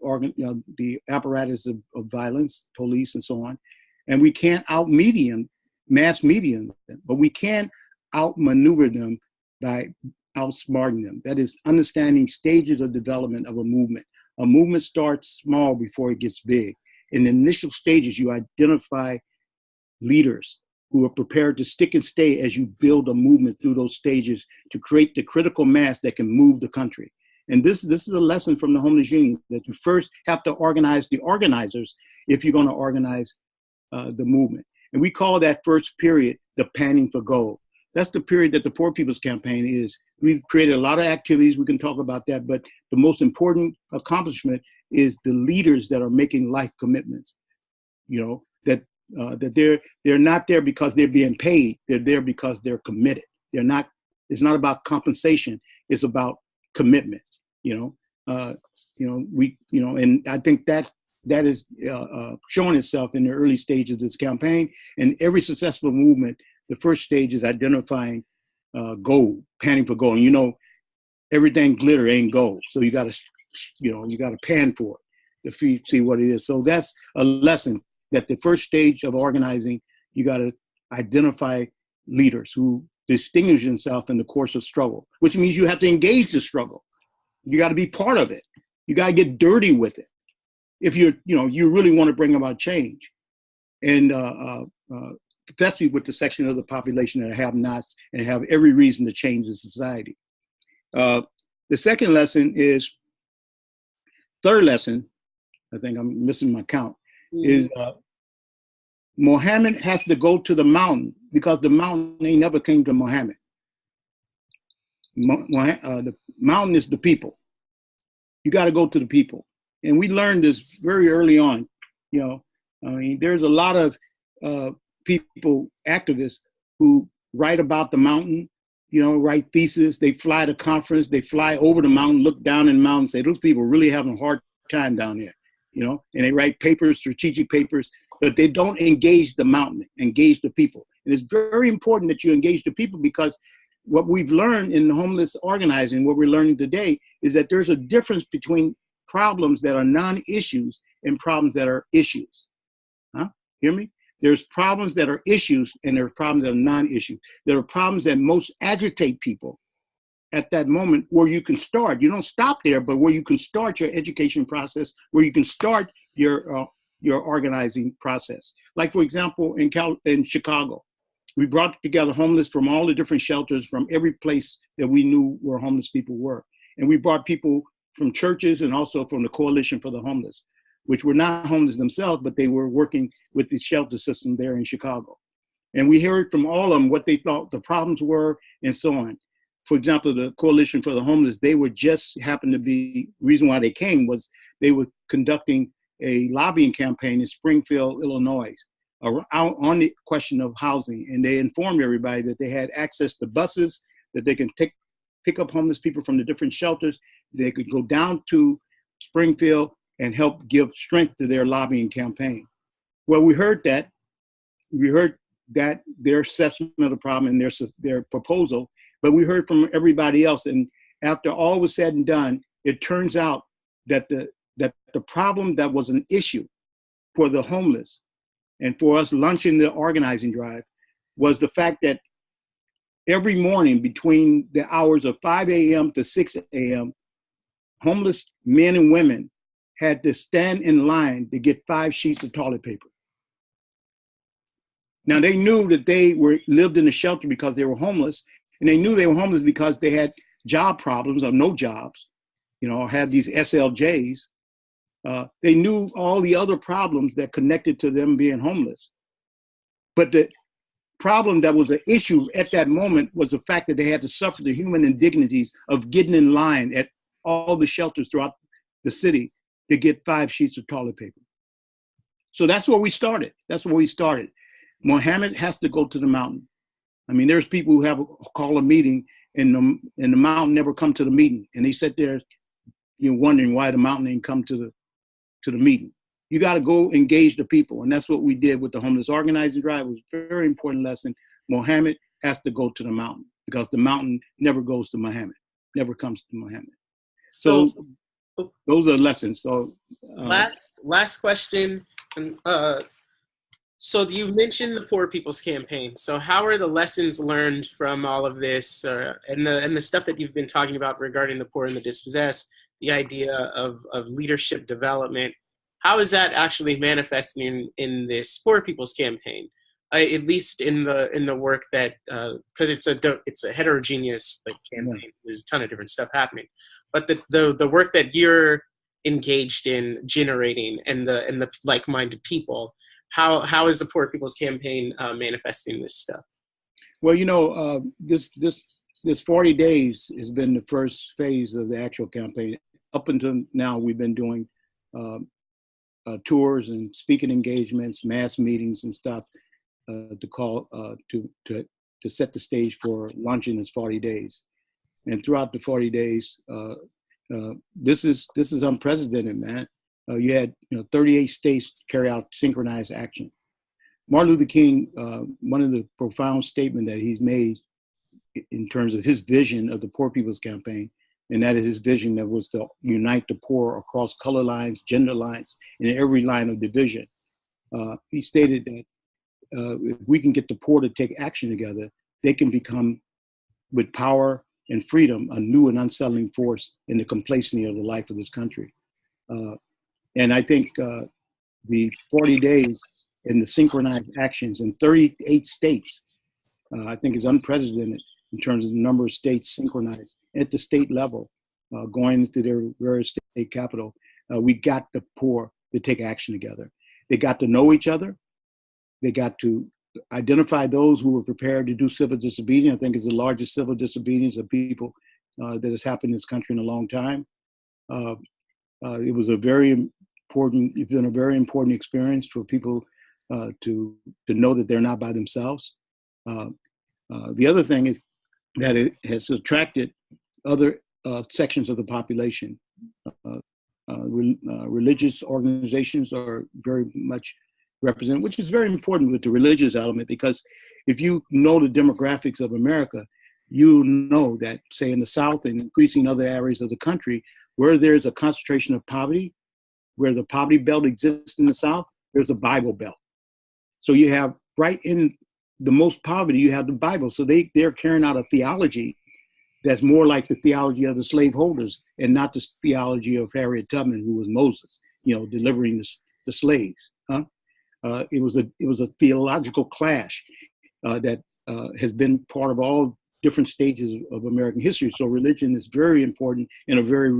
apparatus of violence, police, and so on. And we can't mass medium them, but we can outmaneuver them by outsmarting them. That is understanding stages of development of a movement. A movement starts small before it gets big. In the initial stages, you identify leaders who are prepared to stick and stay as you build a movement through those stages to create the critical mass that can move the country. And this is a lesson from the Homeless Union, that you first have to organize the organizers if you're going to organize the movement. And we call that first period the panning for gold. That's the period that the Poor People's Campaign is. We've created a lot of activities. We can talk about that, but the most important accomplishment is the leaders that are making life commitments. That they're not there because they're being paid. They're there because they're committed. They're not. It's not about compensation. It's about commitment. And I think that is showing itself in the early stage of this campaign. And every successful movement, the first stage is identifying gold, panning for gold. And everything glitter ain't gold. So you gotta pan for it to see what it is. So that's a lesson, that the first stage of organizing, you gotta identify leaders who distinguish themselves in the course of struggle, which means you have to engage the struggle. You gotta be part of it. You gotta get dirty with it if you really want to bring about change. And especially with the section of the population that have nots and have every reason to change the society. The second lesson is, third lesson, I think I'm missing my count, is Muhammad has to go to the mountain because the mountain ain't never came to Muhammad. The mountain is the people. You got to go to the people. And we learned this very early on. You know, I mean, there's a lot of people, activists, who write about the mountain, you know, write theses. They fly to conference, they fly over the mountain, look down in the mountain, say, those people are really having a hard time down there, you know, and they write papers, strategic papers, but they don't engage the mountain, engage the people. And it's very important that you engage the people, because what we've learned in homeless organizing, what we're learning today, is that there's a difference between problems that are non-issues and problems that are issues. Huh? Hear me? There's problems that are issues and there are problems that are non-issues. There are problems that most agitate people at that moment, where you can start. You don't stop there, but where you can start your education process, where you can start your organizing process. Like, for example, in Chicago, we brought together homeless from all the different shelters from every place that we knew where homeless people were. And we brought people from churches and also from the Coalition for the Homeless, which were not homeless themselves, but they were working with the shelter system there in Chicago. And we heard from all of them what they thought the problems were and so on. For example, the Coalition for the Homeless, they were just happened to be, reason why they came was they were conducting a lobbying campaign in Springfield, Illinois, on the question of housing. And they informed everybody that they had access to buses, that they can pick up homeless people from the different shelters. They could go down to Springfield and help give strength to their lobbying campaign. Well, we heard that their assessment of the problem and their proposal, but we heard from everybody else. And after all was said and done, it turns out that the problem that was an issue for the homeless and for us launching the organizing drive was the fact that every morning between the hours of 5 a.m. to 6 a.m., homeless men and women had to stand in line to get 5 sheets of toilet paper. Now, they knew that they lived in a shelter because they were homeless, and they knew they were homeless because they had job problems or no jobs, you know, had these SLJs. They knew all the other problems that connected to them being homeless. But the problem that was an issue at that moment was the fact that they had to suffer the human indignities of getting in line at all the shelters throughout the city to get 5 sheets of toilet paper. So that's where we started. Muhammad has to go to the mountain. I mean, there's people who call a meeting and the mountain never come to the meeting. And they sit there, you know, wondering why the mountain ain't come to the meeting. You got to go engage the people. And that's what we did with the homeless organizing drive. It was a very important lesson. Muhammad has to go to the mountain because the mountain never goes to Muhammad, never comes to Muhammad. So those are lessons. So last question. So you mentioned the Poor People's Campaign. So how are the lessons learned from all of this and the stuff that you've been talking about regarding the poor and the dispossessed, the idea of leadership development? How is that actually manifesting in this Poor People's Campaign? At least in the work that, because it's a heterogeneous campaign. There's a ton of different stuff happening, but the work that you're engaged in generating and the like-minded people, how is the Poor People's Campaign manifesting this stuff? Well, you know, this 40 days has been the first phase of the actual campaign. Up until now, we've been doing tours and speaking engagements, mass meetings and stuff to set the stage for launching this 40 days. And throughout the 40 days, this is unprecedented, man. You had 38 states carry out synchronized action. Martin Luther King, one of the profound statements that he's made in terms of his vision of the Poor People's Campaign, and that is his vision that was to unite the poor across color lines, gender lines, and every line of division. He stated that if we can get the poor to take action together, they can become, with power and freedom, a new and unsettling force in the complacency of the life of this country. And I think the 40 days and the synchronized actions in 38 states, I think is unprecedented in terms of the number of states synchronized at the state level, going into their various state capital. We got the poor to take action together. They got to know each other. They got to identify those who were prepared to do civil disobedience. I think it's the largest civil disobedience of people that has happened in this country in a long time. It was a very important, it's been a very important experience for people to know that they're not by themselves. The other thing is that it has attracted other sections of the population. Religious organizations are very much represented, which is very important with the religious element, because if you know the demographics of America, you know that, say, in the South and increasing other areas of the country, where there's a concentration of poverty, where the poverty belt exists in the South, there's a Bible belt. So you have right in the most poverty, you have the Bible. So they're carrying out a theology that's more like the theology of the slaveholders and not the theology of Harriet Tubman, who was Moses, delivering the slaves. It was a theological clash that has been part of all different stages of American history. So religion is very important in a very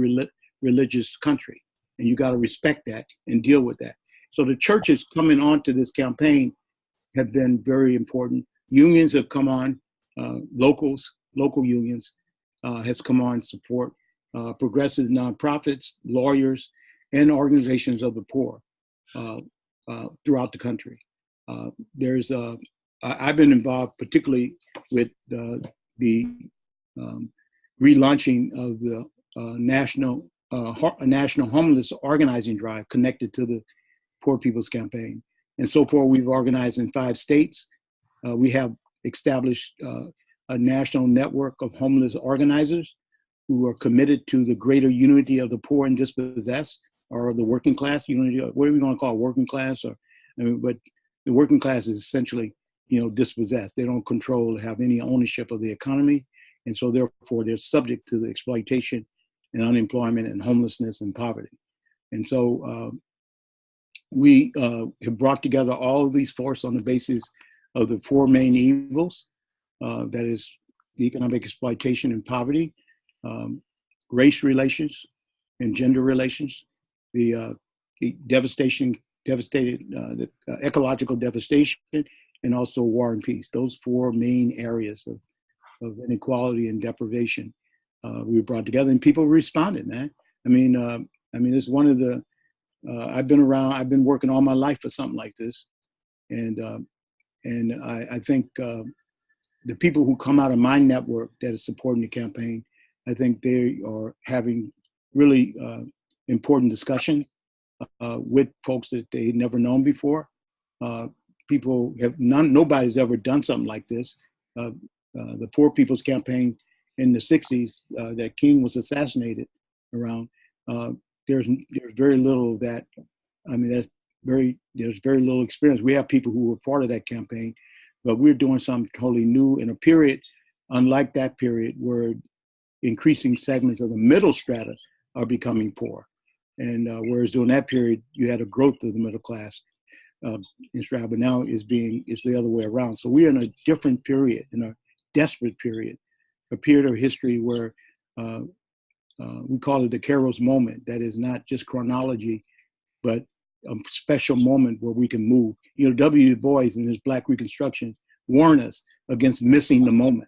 religious country, and you got to respect that and deal with that. So the churches coming onto this campaign have been very important. Unions have come on, local unions has come on support, progressive nonprofits, lawyers, and organizations of the poor throughout the country. I've been involved particularly with the relaunching of the national homeless organizing drive connected to the Poor People's Campaign. And so far, we've organized in 5 states. We have established a national network of homeless organizers who are committed to the greater unity of the poor and dispossessed, or the working class unity, whatever you want to call it, working class, but the working class is essentially, dispossessed. They don't have any ownership of the economy. And so therefore they're subject to the exploitation and unemployment and homelessness and poverty. And so we have brought together all of these forces on the basis of the 4 main evils, that is the economic exploitation and poverty, race relations and gender relations, the ecological devastation, and also war and peace. Those 4 main areas of inequality and deprivation we were brought together, and people responded, man. I mean, it's one of the, I've been working all my life for something like this. And I think the people who come out of my network that is supporting the campaign, I think they are having really important discussion with folks that they had never known before. Nobody's ever done something like this. The Poor People's Campaign in the 60s that King was assassinated around, there's very little of that. I mean, there's very little experience. We have people who were part of that campaign, but we're doing something totally new in a period unlike that period where increasing segments of the middle strata are becoming poor. And whereas during that period, you had a growth of the middle class in strata, but now it's the other way around. So we're in a different period, in a desperate period, a period of history where we call it the Kairos moment. That is not just chronology, but a special moment where we can move. W. Du Bois in his Black Reconstruction warned us against missing the moment.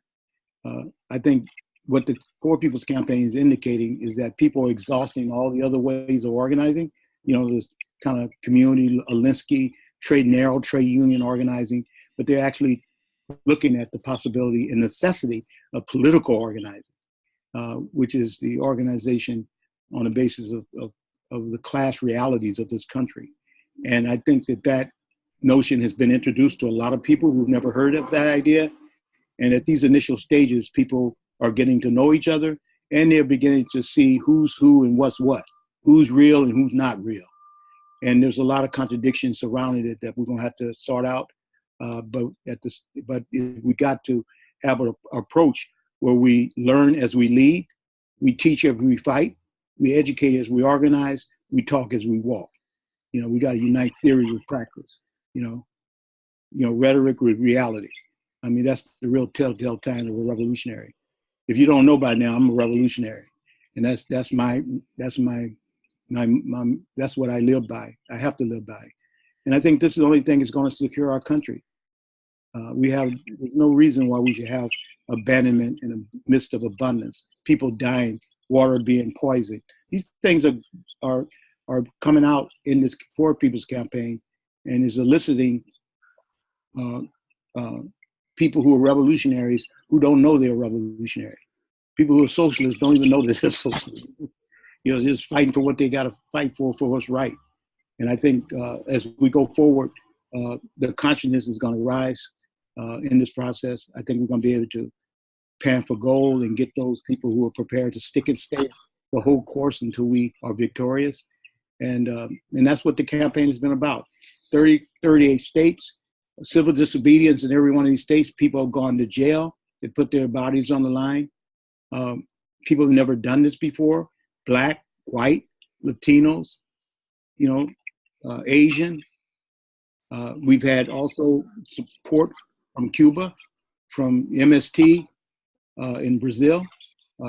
I think what the Poor People's Campaign is indicating is that people are exhausting all the other ways of organizing. This kind of community, Alinsky, trade union organizing, but they're actually looking at the possibility and necessity of political organizing, which is the organization on the basis of the class realities of this country. And I think that notion has been introduced to a lot of people who've never heard of that idea. And at these initial stages, people are getting to know each other, and they're beginning to see who's who and what's what, who's real and who's not real. And there's a lot of contradictions surrounding it that we're gonna have to sort out. But we got to have an approach where we learn as we lead, we teach as we fight, we educate as we organize, we talk as we walk. We got to unite theory with practice. you know, rhetoric with reality. I mean, that's the real telltale sign of a revolutionary. If you don't know by now, I'm a revolutionary, and that's what I live by. I have to live by, and I think this is the only thing that's going to secure our country. There's no reason why we should have abandonment in the midst of abundance, people dying, water being poisoned. These things are coming out in this Poor People's Campaign, and is eliciting people who are revolutionaries who don't know they're revolutionary. People who are socialists don't even know that they're socialists. You know, just fighting for what they got to fight for what's right. And I think as we go forward, the consciousness is going to rise in this process. I think we're going to be able to pan for gold and get those people who are prepared to stick and stay the whole course until we are victorious. And that's what the campaign has been about. 38 states, civil disobedience in every one of these states. People have gone to jail. They put their bodies on the line. People have never done this before. Black, white, Latinos, you know, Asian. We've had also support from Cuba, from MST in Brazil.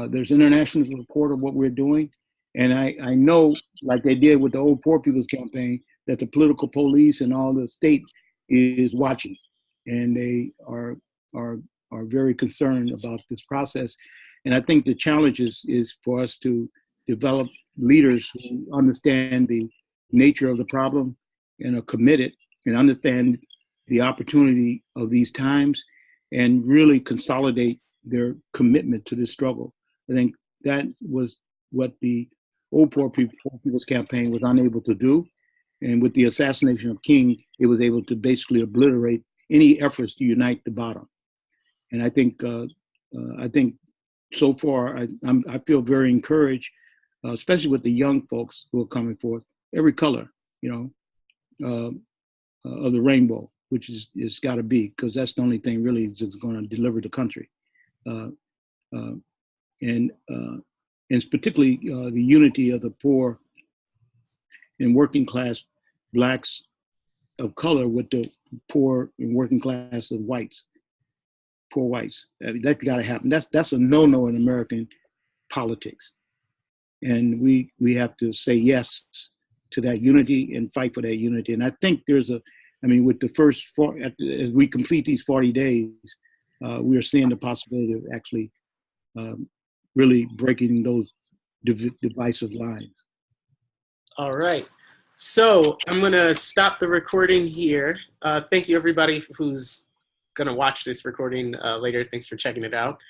There's international support of what we're doing. And I know, like they did with the old Poor People's Campaign, that the political police and all the state is watching. And they are very concerned about this process. And I think the challenge is for us to develop leaders who understand the nature of the problem and are committed and understand the opportunity of these times and really consolidate their commitment to this struggle. I think that was what the old Poor People's Campaign was unable to do. And with the assassination of King, it was able to basically obliterate any efforts to unite the bottom. And I think so far, I feel very encouraged, especially with the young folks who are coming forth, every color, you know, of the rainbow, which is got to be, because that's the only thing really that's going to deliver the country. And it's particularly the unity of the poor and working class blacks of color with the poor and working class of whites, poor whites. I mean, that's got to happen. That's a no-no in American politics. And we have to say yes to that unity and fight for that unity. And I think with the first as we complete these 40 days, we are seeing the possibility of actually really breaking those divisive lines. All right. So I'm going to stop the recording here. Thank you, everybody who's going to watch this recording later. Thanks for checking it out.